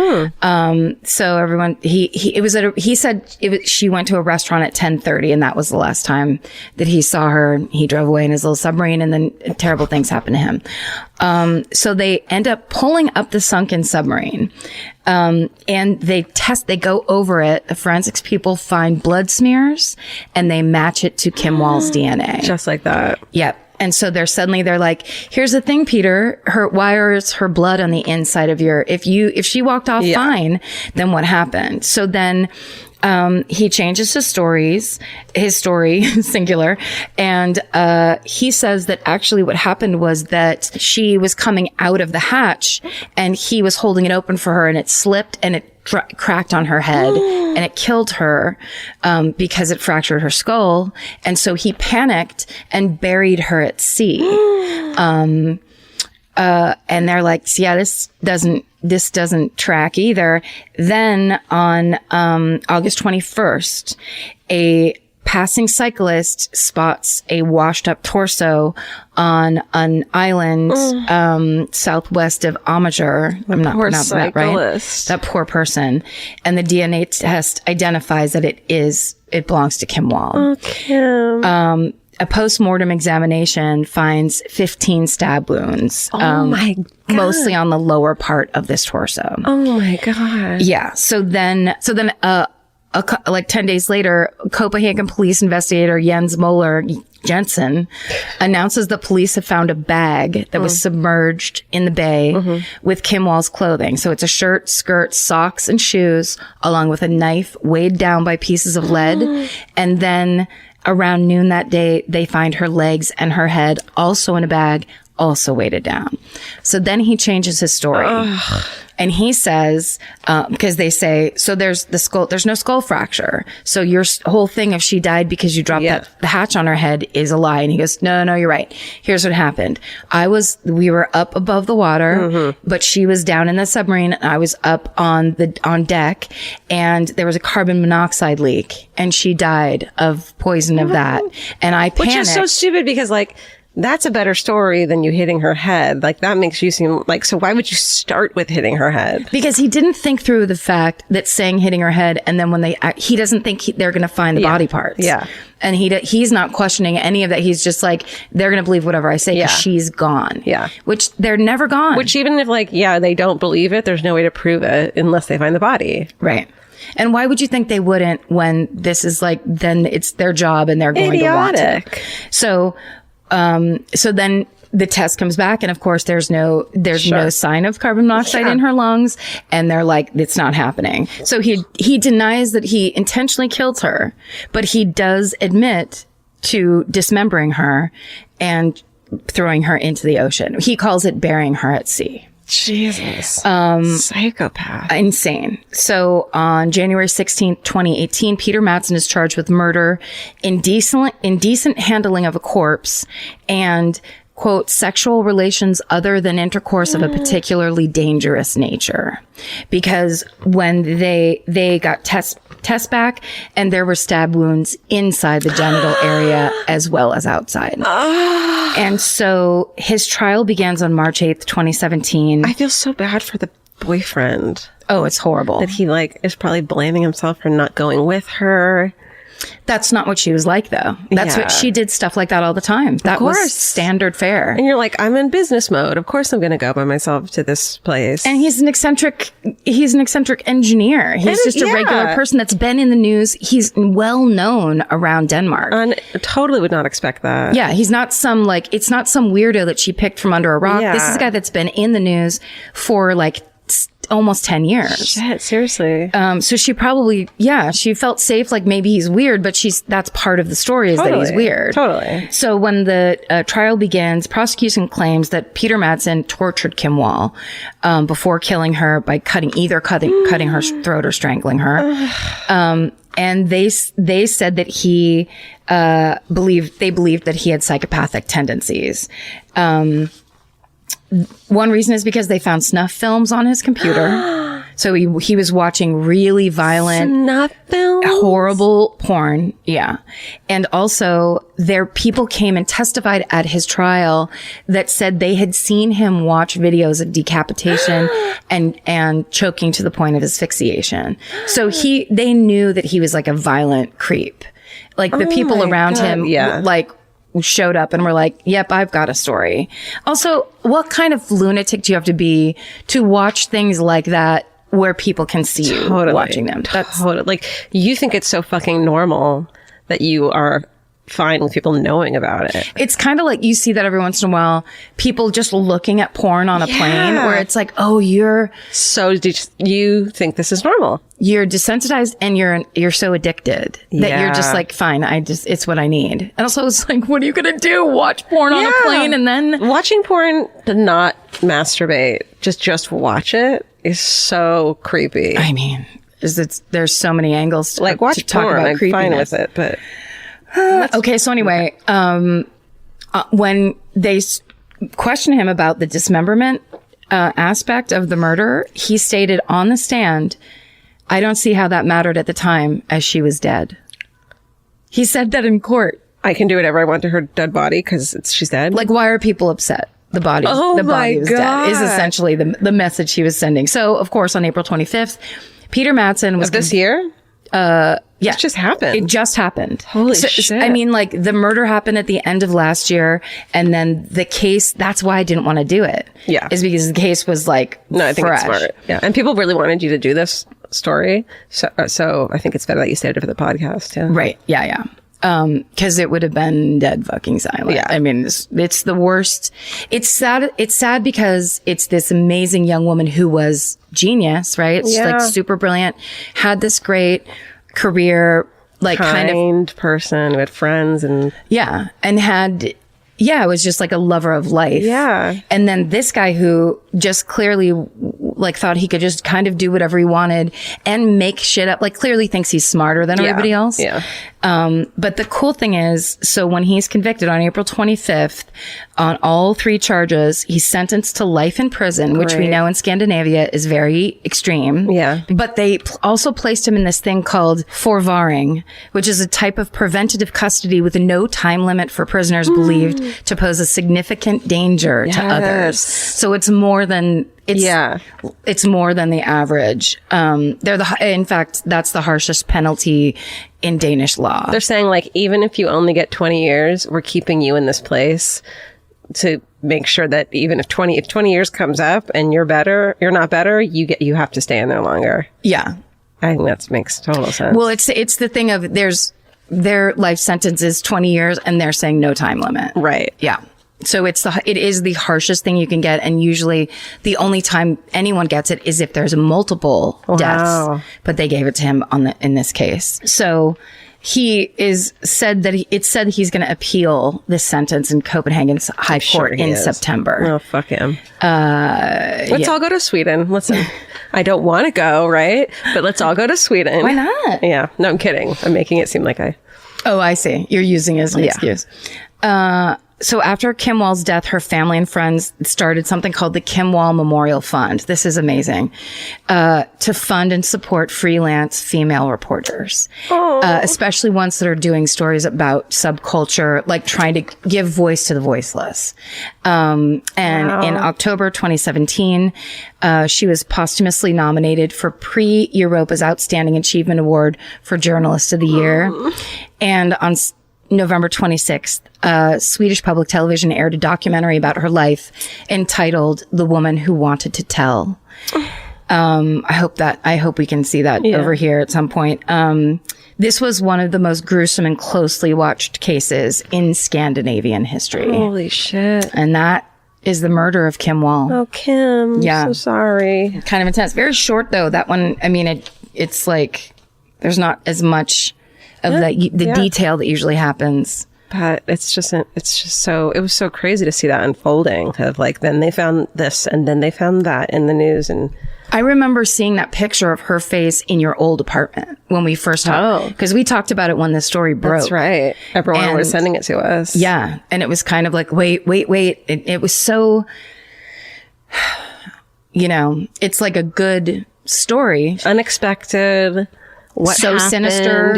So everyone, he said she went to a restaurant at 10:30, and that was the last time that he saw her. He drove away in his little submarine, and then terrible things happened to him. So they end up pulling up the sunken submarine. And they go over it. The forensics people find blood smears, and they match it to Kim Wall's DNA. Just like that. Yep. And so they're like, here's the thing, Peter, why is her blood on the inside of if she walked off fine, then what happened? So then, he changes his story, singular. And, he says that actually what happened was that she was coming out of the hatch and he was holding it open for her, and it slipped and it cracked on her head and it killed her because it fractured her skull. And so he panicked and buried her at sea. And they're like, yeah, this doesn't track either. Then on August 21st, a passing cyclist spots a washed up torso on an island southwest of Amager. I'm not pronouncing that right. That poor person. And the DNA test identifies that it belongs to Kim Wall. Oh, Kim. A post-mortem examination finds 15 stab wounds. Oh my God. Mostly on the lower part of this torso. Oh my God. Yeah. So then, like 10 days later, Copenhagen police investigator Jens Moller Jensen announces the police have found a bag that was submerged in the bay with Kim Wall's clothing. So it's a shirt, skirt, socks, and shoes, along with a knife weighed down by pieces of lead. And then around noon that day, they find her legs and her head also in a bag, also weighted down. So then he changes his story. And he says, because they say, so there's no skull fracture. So your whole thing of she died because you dropped the hatch on her head is a lie. And he goes, no, you're right. Here's what happened. We were up above the water, but she was down in the submarine. And I was up on deck, and there was a carbon monoxide leak, and she died of poison of that. And I panicked. Which is so stupid because that's a better story than you hitting her head. Like, that makes you seem like, so why would you start with hitting her head? Because he didn't think through the fact that saying hitting her head, and then when he doesn't think they're going to find the body parts. Yeah. And he's not questioning any of that. He's just like, they're going to believe whatever I say because she's gone. Yeah. Which they're never gone. Which even if they don't believe it, there's no way to prove it unless they find the body. Right. And why would you think they wouldn't when this is then it's their job and they're going to want it? So then the test comes back, and of course there's no sign of carbon monoxide in her lungs, and they're like, it's not happening. So he denies that he intentionally killed her, but he does admit to dismembering her and throwing her into the ocean. He calls it burying her at sea. Jesus. Psychopath. Insane. So on January 16th, 2018, Peter Mattson is charged with murder, indecent handling of a corpse, and quote, sexual relations other than intercourse of a particularly dangerous nature. Because when they got tests back, and there were stab wounds inside the genital area as well as outside. And so his trial begins on March 8th, 2017. I feel so bad for the boyfriend. Oh, it's horrible. That he is probably blaming himself for not going with her. That's not what she was like, though. That's what she did, stuff like that all the time. That was standard fare. And you're like, I'm in business mode. Of course I'm going to go by myself to this place. And he's an eccentric engineer. He's just a regular person that's been in the news. He's well known around Denmark. I totally would not expect that. Yeah. He's not it's not some weirdo that she picked from under a rock. Yeah. This is a guy that's been in the news for almost 10 years. Shit, seriously. So she probably, she felt safe. Like maybe he's weird, but that's part of the story is that he's weird. Totally. So when the trial begins, prosecution claims that Peter Mattson tortured Kim Wall, before killing her by cutting her throat or strangling her. And they said that he, believed that he had psychopathic tendencies. One reason is because they found snuff films on his computer. So he was watching really violent, snuff films? Horrible porn. Yeah. And also people came and testified at his trial that said they had seen him watch videos of decapitation and choking to the point of asphyxiation. So they knew that he was like a violent creep. Like the people around him, showed up and were like, yep, I've got a story. Also, what kind of lunatic do you have to be to watch things like that where people can see you watching them? That's you think it's so fucking normal that you are fine with people knowing about it. It's kind of like you see that every once in a while, people just looking at porn on a plane where it's like, oh, you think this is normal. You're desensitized and you're so addicted that you're just like, fine, it's what I need. And also it's like, what are you going to do? Watch porn on a plane and then watching porn to not masturbate, just watch it is so creepy. I mean, there's so many angles to watch to talk porn, about I'm creepiness. fine with it, but okay, so anyway, when they question him about the dismemberment aspect of the murder, he stated on the stand, I don't see how that mattered at the time as she was dead. He said that in court. I can do whatever I want to her dead body because she's dead? Like, why are people upset? The body was dead is essentially the message he was sending. So, of course, on April 25th, Peter Mattson was... Of this year? Yeah. It just happened. It just happened. Holy shit. I mean, the murder happened at the end of last year, and then the case, that's why I didn't want to do it. Yeah. Is because the case was No, I think fresh. it's smart. Yeah. And people really wanted you to do this story. So I think it's better that you stayed it for the podcast. Yeah. Right. Yeah. Cause it would have been dead fucking silent. Yeah. I mean, it's the worst. It's sad. It's sad because it's this amazing young woman who was genius, right? She's super brilliant, had this great career, kind of person who had friends and and was just like a lover of life. Yeah. And then this guy who just clearly thought he could just kind of do whatever he wanted and make shit up, clearly thinks he's smarter than everybody else. Yeah. But the cool thing is, so when he's convicted on April 25th on all 3 charges, he's sentenced to life in prison, which we know in Scandinavia is very extreme. Yeah. But they also placed him in this thing called forvaring, which is a type of preventative custody with no time limit for prisoners believed to pose a significant danger to others. So it's more than it's more than the average. In fact, that's the harshest penalty in Danish law. They're saying even if you only get 20 years, we're keeping you in this place to make sure that even if 20 years comes up and you're not better, you have to stay in there longer. Yeah. I think that makes total sense. Well, it's the thing of their life sentence is 20 years and they're saying no time limit. Right. Yeah. So it is the harshest thing you can get. And usually the only time anyone gets it is if there's multiple deaths, but they gave it to him in this case. So He is said that it's said he's going to appeal this sentence in Copenhagen's High Court in September. Oh, fuck him. Let's all go to Sweden. Listen, I don't want to go, right? But let's all go to Sweden. Why not? Yeah. No, I'm kidding. I'm making it seem like Oh, I see. You're using it as an excuse. So after Kim Wall's death, her family and friends started something called the Kim Wall Memorial Fund. This is amazing. To fund and support freelance female reporters, especially ones that are doing stories about subculture, like trying to give voice to the voiceless. In October 2017, she was posthumously nominated for Prix Europa's Outstanding Achievement Award for Journalist of the Year. And on November 26th, Swedish public television aired a documentary about her life entitled The Woman Who Wanted to Tell. I hope we can see that over here at some point. This was one of the most gruesome and closely watched cases in Scandinavian history. holy shit. And that is the murder of Kim Wall. Oh, Kim. Yeah. I'm so sorry. Kind of intense. Very short though. That one, I mean, it's like, there's not as much of the detail that usually happens. But it was so crazy to see that unfolding of like, then they found this and then they found that in the news. And I remember seeing that picture of her face in your old apartment when we first talked, because we talked about it when the story broke. that's right. Everyone was sending it to us. Yeah. And it was kind of like, wait. It was so, it's like a good story. Unexpected. What so happened? sinister,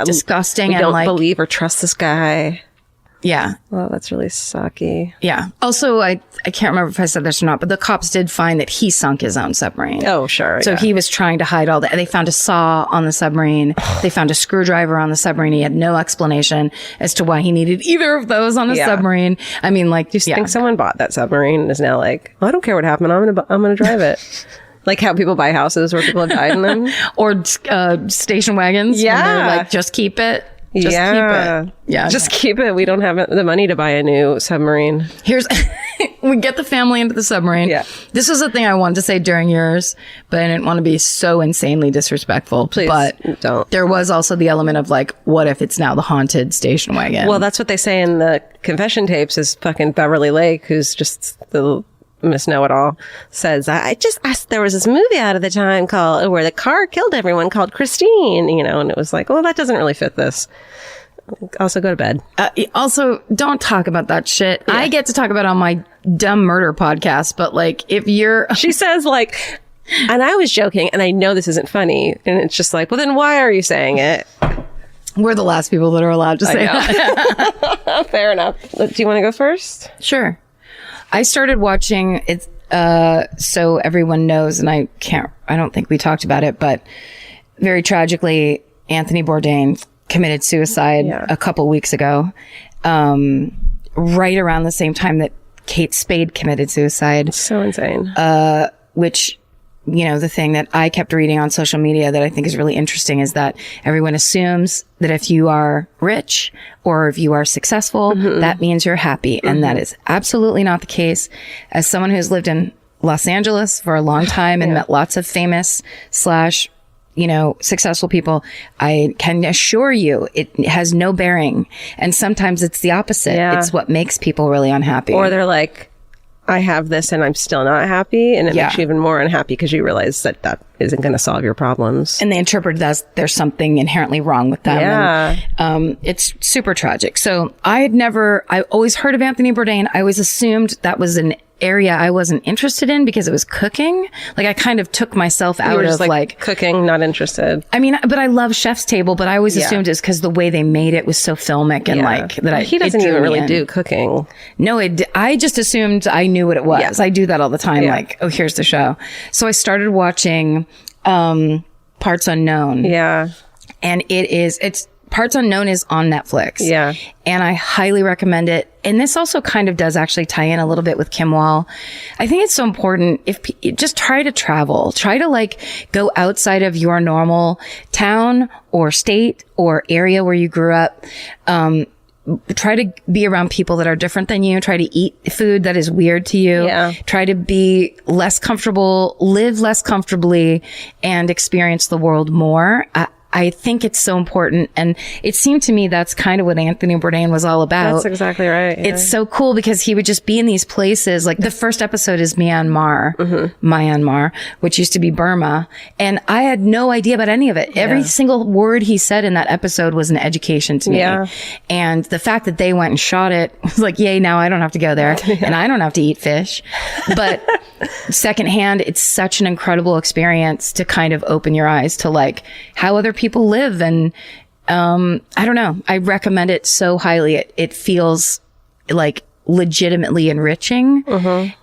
disgusting, we and don't believe or trust this guy. Yeah. Well, that's really sucky. Yeah. Also, I can't remember if I said this or not, but the cops did find that he sunk his own submarine. Oh, sure. So he was trying to hide all that. They found a saw on the submarine. They found a screwdriver on the submarine. He had no explanation as to why he needed either of those on a submarine. I mean, like, I think someone bought that submarine and is now like, I don't care what happened. I'm gonna drive it. Like how people buy houses where people have died in them. Or station wagons. Yeah. When they're like, just keep it. Just keep it. Yeah. Just keep it. We don't have the money to buy a new submarine. We get the family into the submarine. Yeah. This is the thing I wanted to say during yours, but I didn't want to be so insanely disrespectful. Please but don't. There was also the element of like, what if it's now the haunted station wagon? Well, that's what they say in the confession tapes is fucking Beverly Lake, who's just the Miss Know-It-All, says, I just asked, there was this movie out of the time called, where the car killed everyone called Christine, and it was like, well, that doesn't really fit this. Also go to bed. Also, don't talk about that shit. Yeah. I get to talk about it on my dumb murder podcast, but like, if you're... She says like, and I was joking, and I know this isn't funny, and it's just like, well, then why are you saying it? We're the last people that are allowed to say that. Fair enough. Do you want to go first? Sure. I started watching it, so everyone knows, and I don't think we talked about it, but very tragically, Anthony Bourdain committed suicide a couple weeks ago, right around the same time that Kate Spade committed suicide. So insane. Which, the thing that I kept reading on social media that I think is really interesting is that everyone assumes that if you are rich or if you are successful, that means you're happy. And that is absolutely not the case. As someone who's lived in Los Angeles for a long time and met lots of famous / successful people, I can assure you it has no bearing. And sometimes it's the opposite. Yeah. It's what makes people really unhappy. Or they're like, I have this and I'm still not happy. And it makes you even more unhappy because you realize that isn't going to solve your problems. And they interpret it as there's something inherently wrong with them. Yeah. And, it's super tragic. So I always heard of Anthony Bourdain. I always assumed that was an area I wasn't interested in because it was cooking. Like I kind of took myself out of like cooking, not interested. I mean, but I love Chef's Table, but I always assumed it's because the way they made it was so filmic and like that. He doesn't even really do cooking. No, I just assumed I knew what it was. I do that all the time. Like, oh, here's the show. So I started watching Parts Unknown. Yeah. And it's Parts Unknown is on Netflix. Yeah. And I highly recommend it. And this also kind of does actually tie in a little bit with Kim Wall. I think it's so important just try to travel, try to like go outside of your normal town or state or area where you grew up. Try to be around people that are different than you. Try to eat food that is weird to you. Yeah. Try to be less comfortable, live less comfortably, and experience the world more. I think it's so important. And it seemed to me that's kind of what Anthony Bourdain was all about. That's exactly right. Yeah. It's so cool because he would just be in these places. Like the first episode is Myanmar, which used to be Burma. And I had no idea about any of it. Every single word he said in that episode was an education to me. Yeah. And the fact that they went and shot it was like, yay, now I don't have to go there and I don't have to eat fish. But secondhand, it's such an incredible experience to kind of open your eyes to like how other people live. And I don't know. I recommend it so highly. It feels like legitimately enriching.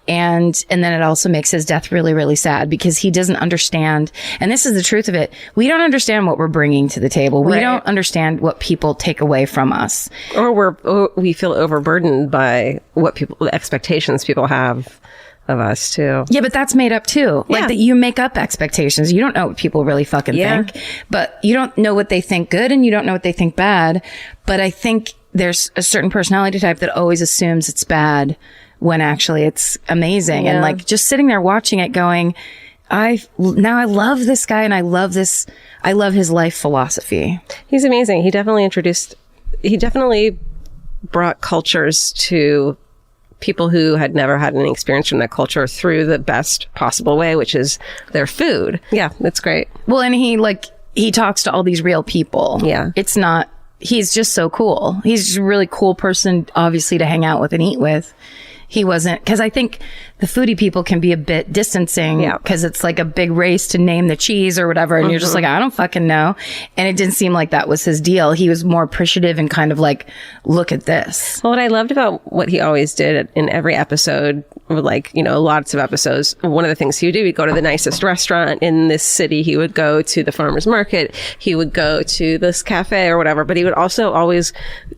And then it also makes his death really, really sad because he doesn't understand. And this is the truth of it. We don't understand what we're bringing to the table. We don't understand what people take away from us. Or we feel overburdened by the expectations people have of us too. Yeah, but that's made up too. Like that you make up expectations. You don't know what people really fucking think, but you don't know what they think good and you don't know what they think bad. But I think there's a certain personality type that always assumes it's bad when actually it's amazing. And like just sitting there watching it going, I love this guy and I love his life philosophy. He's amazing. He definitely brought cultures to people who had never had any experience from that culture through the best possible way, which is their food. Yeah, that's great. Well, and he talks to all these real people. Yeah. He's just so cool. He's just a really cool person, obviously, to hang out with and eat with. He wasn't, because I think the foodie people can be a bit distancing because it's like a big race to name the cheese or whatever. And you're just like, I don't fucking know. And it didn't seem like that was his deal. He was more appreciative and kind of like, look at this. Well, what I loved about what he always did in every episode, like, lots of episodes, one of the things he would do, he'd go to the nicest restaurant in this city. He would go to the farmer's market. He would go to this cafe or whatever, but he would also always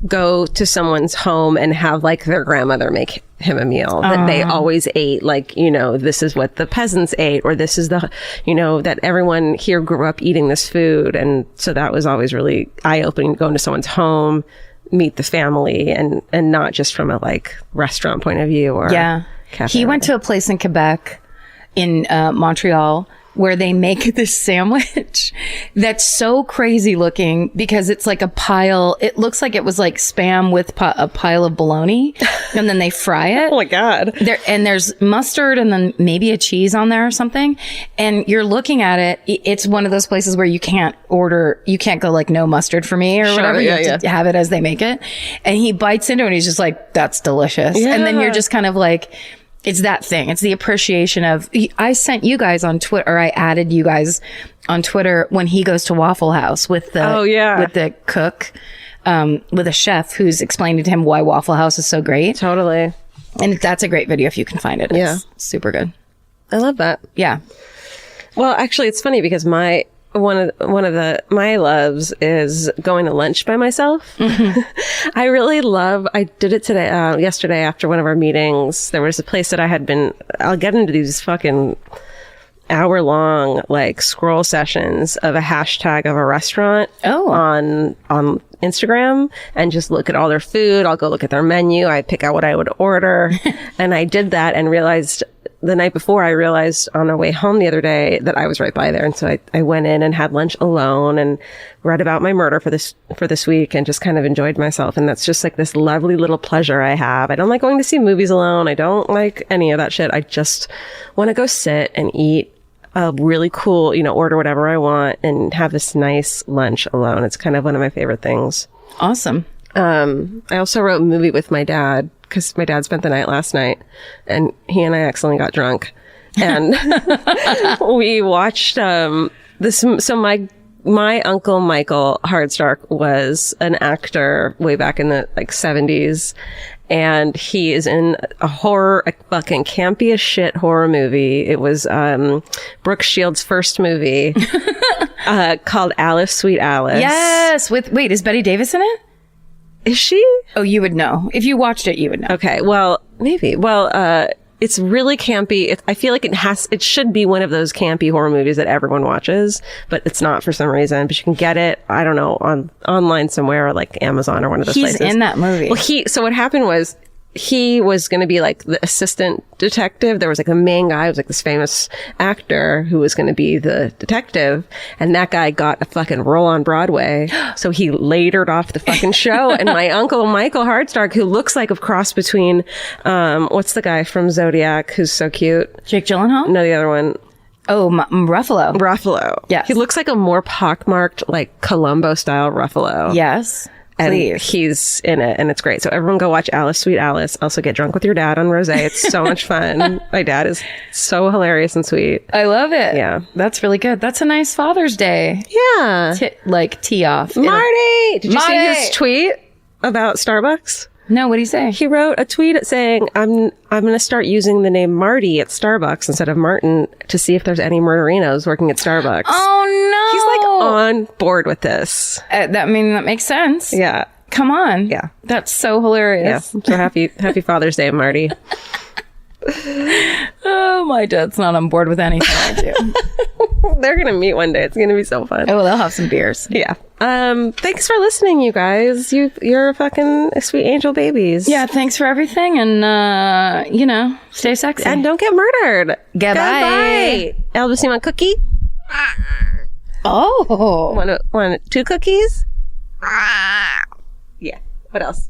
go to someone's home and have like their grandmother make him a meal that they always ate. Like, this is what the peasants ate, or this is the, that everyone here grew up eating this food. And so that was always really eye-opening, going to someone's home, meet the family, and not just from a like restaurant point of view or cafe. He went to a place in Quebec, in Montreal, where they make this sandwich that's so crazy looking because it's like a pile. It looks like it was like Spam with a pile of bologna, and then they fry it. Oh my God. There's mustard and then maybe a cheese on there or something. And you're looking at it. It's one of those places where you can't go like no mustard for me or whatever. You have to have it as they make it. And he bites into it and he's just like, that's delicious. Yeah. And then you're just kind of like, it's that thing. It's the appreciation of, I sent you guys on Twitter, or I added you guys on Twitter when he goes to Waffle House with the cook, with a chef who's explaining to him why Waffle House is so great. Totally. And that's a great video if you can find it. It's super good. I love that. Yeah. Well, actually, it's funny because one of my loves is going to lunch by myself. I did it today, yesterday after one of our meetings. There was a place that I'll get into these fucking hour-long like scroll sessions of a hashtag of a restaurant on Instagram and just look at all their food. I'll go look at their menu. I pick out what I would order. And I did that and realized the night before, I realized on our way home the other day that I was right by there. And so I went in and had lunch alone and read about my murder for this week and just kind of enjoyed myself. And that's just like this lovely little pleasure I have. I don't like going to see movies alone. I don't like any of that shit. I just want to go sit and eat a really cool, order whatever I want and have this nice lunch alone. It's kind of one of my favorite things. Awesome. I also wrote a movie with my dad because my dad spent the night last night and he and I accidentally got drunk and we watched, this. So my uncle Michael Hardstark was an actor way back in the 70s. And he is in a fucking campy as shit horror movie. It was Brooke Shields' first movie called Alice, Sweet Alice. Yes. Wait, is Bette Davis in it? Is she? Oh, you would know. If you watched it, you would know. Okay. Well, maybe. Well, it's really campy. I feel like it should be one of those campy horror movies that everyone watches, but it's not for some reason. But you can get it, I don't know, online somewhere or like Amazon or one of those places. He's in that movie. Well, so what happened was he was going to be like the assistant detective. There was like the main guy, who was like this famous actor who was going to be the detective. And that guy got a fucking role on Broadway. So he latered off the fucking show. And my uncle, Michael Hardstark, who looks like a cross between, what's the guy from Zodiac who's so cute? Jake Gyllenhaal? No, the other one. Oh, Ruffalo. Ruffalo. Yes. He looks like a more pockmarked, like Columbo style Ruffalo. Yes. And Please. he's in it, and it's great. So everyone go watch Alice, Sweet Alice. Also get drunk with your dad on rosé. It's so much fun. My dad is so hilarious and sweet. I love it. Yeah. That's really good. That's a nice Father's Day. Yeah. Tee off. Marty! Did you see Marty! his tweet about Starbucks? No, what do you say? He wrote a tweet saying, I'm going to start using the name Marty at Starbucks instead of Martin to see if there's any murdererinos working at Starbucks. Oh, no. He's like on board with this. That makes sense. Yeah. Come on. Yeah. That's so hilarious. Yeah. So happy Father's Day, Marty. Oh, my dad's not on board with anything I do. They're going to meet one day. It's going to be so fun. Oh, they'll have some beers. Yeah. Thanks for listening, you guys. You're fucking sweet angel babies. Yeah, thanks for everything. And, stay sexy. And don't get murdered. Goodbye. Elvis, you want a cookie? Oh. Want 2 cookies? Yeah. What else?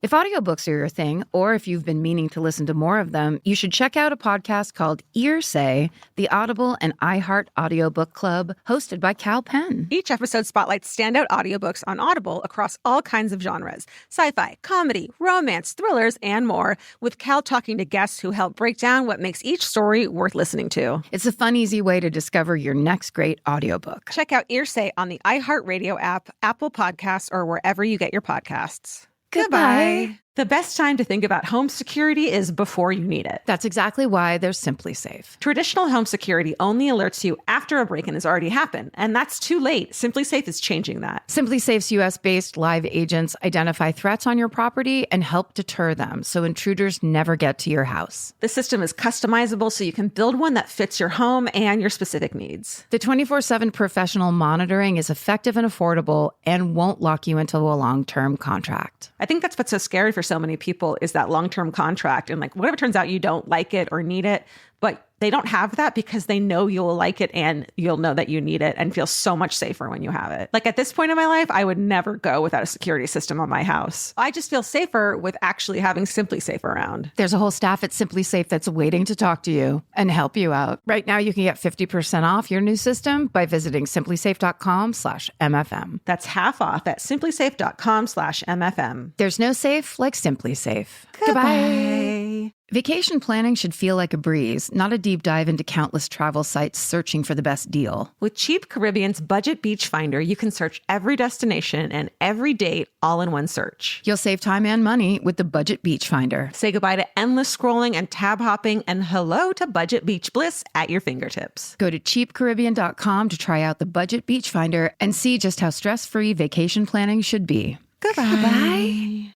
If audiobooks are your thing, or if you've been meaning to listen to more of them, you should check out a podcast called Earsay, the Audible and iHeart Audiobook Club, hosted by Cal Penn. Each episode spotlights standout audiobooks on Audible across all kinds of genres: sci-fi, comedy, romance, thrillers, and more, with Cal talking to guests who help break down what makes each story worth listening to. It's a fun, easy way to discover your next great audiobook. Check out Earsay on the iHeartRadio app, Apple Podcasts, or wherever you get your podcasts. Goodbye. The best time to think about home security is before you need it. That's exactly why they're Simply Safe. Traditional home security only alerts you after a break-in has already happened, and that's too late. Simply Safe is changing that. Simply Safe's US-based live agents identify threats on your property and help deter them so intruders never get to your house. The system is customizable so you can build one that fits your home and your specific needs. The 24/7 professional monitoring is effective and affordable and won't lock you into a long-term contract. I think that's what's so scary for so many people is that long-term contract. And like, what if it turns out you don't like it or need it, but they don't have that because they know you'll like it and you'll know that you need it and feel so much safer when you have it. Like at this point in my life, I would never go without a security system on my house. I just feel safer with actually having Simply Safe around. There's a whole staff at Simply Safe that's waiting to talk to you and help you out. Right now, you can get 50% off your new system by visiting simplysafe.com/MFM. That's half off at simplysafe.com/MFM. There's no safe like Simply Safe. Goodbye. Vacation planning should feel like a breeze, not a deep dive into countless travel sites searching for the best deal. With Cheap Caribbean's Budget Beach Finder, you can search every destination and every date all in one search. You'll save time and money with the Budget Beach Finder. Say goodbye to endless scrolling and tab hopping, and hello to Budget Beach Bliss at your fingertips. Go to cheapcaribbean.com to try out the Budget Beach Finder and see just how stress-free vacation planning should be. Goodbye.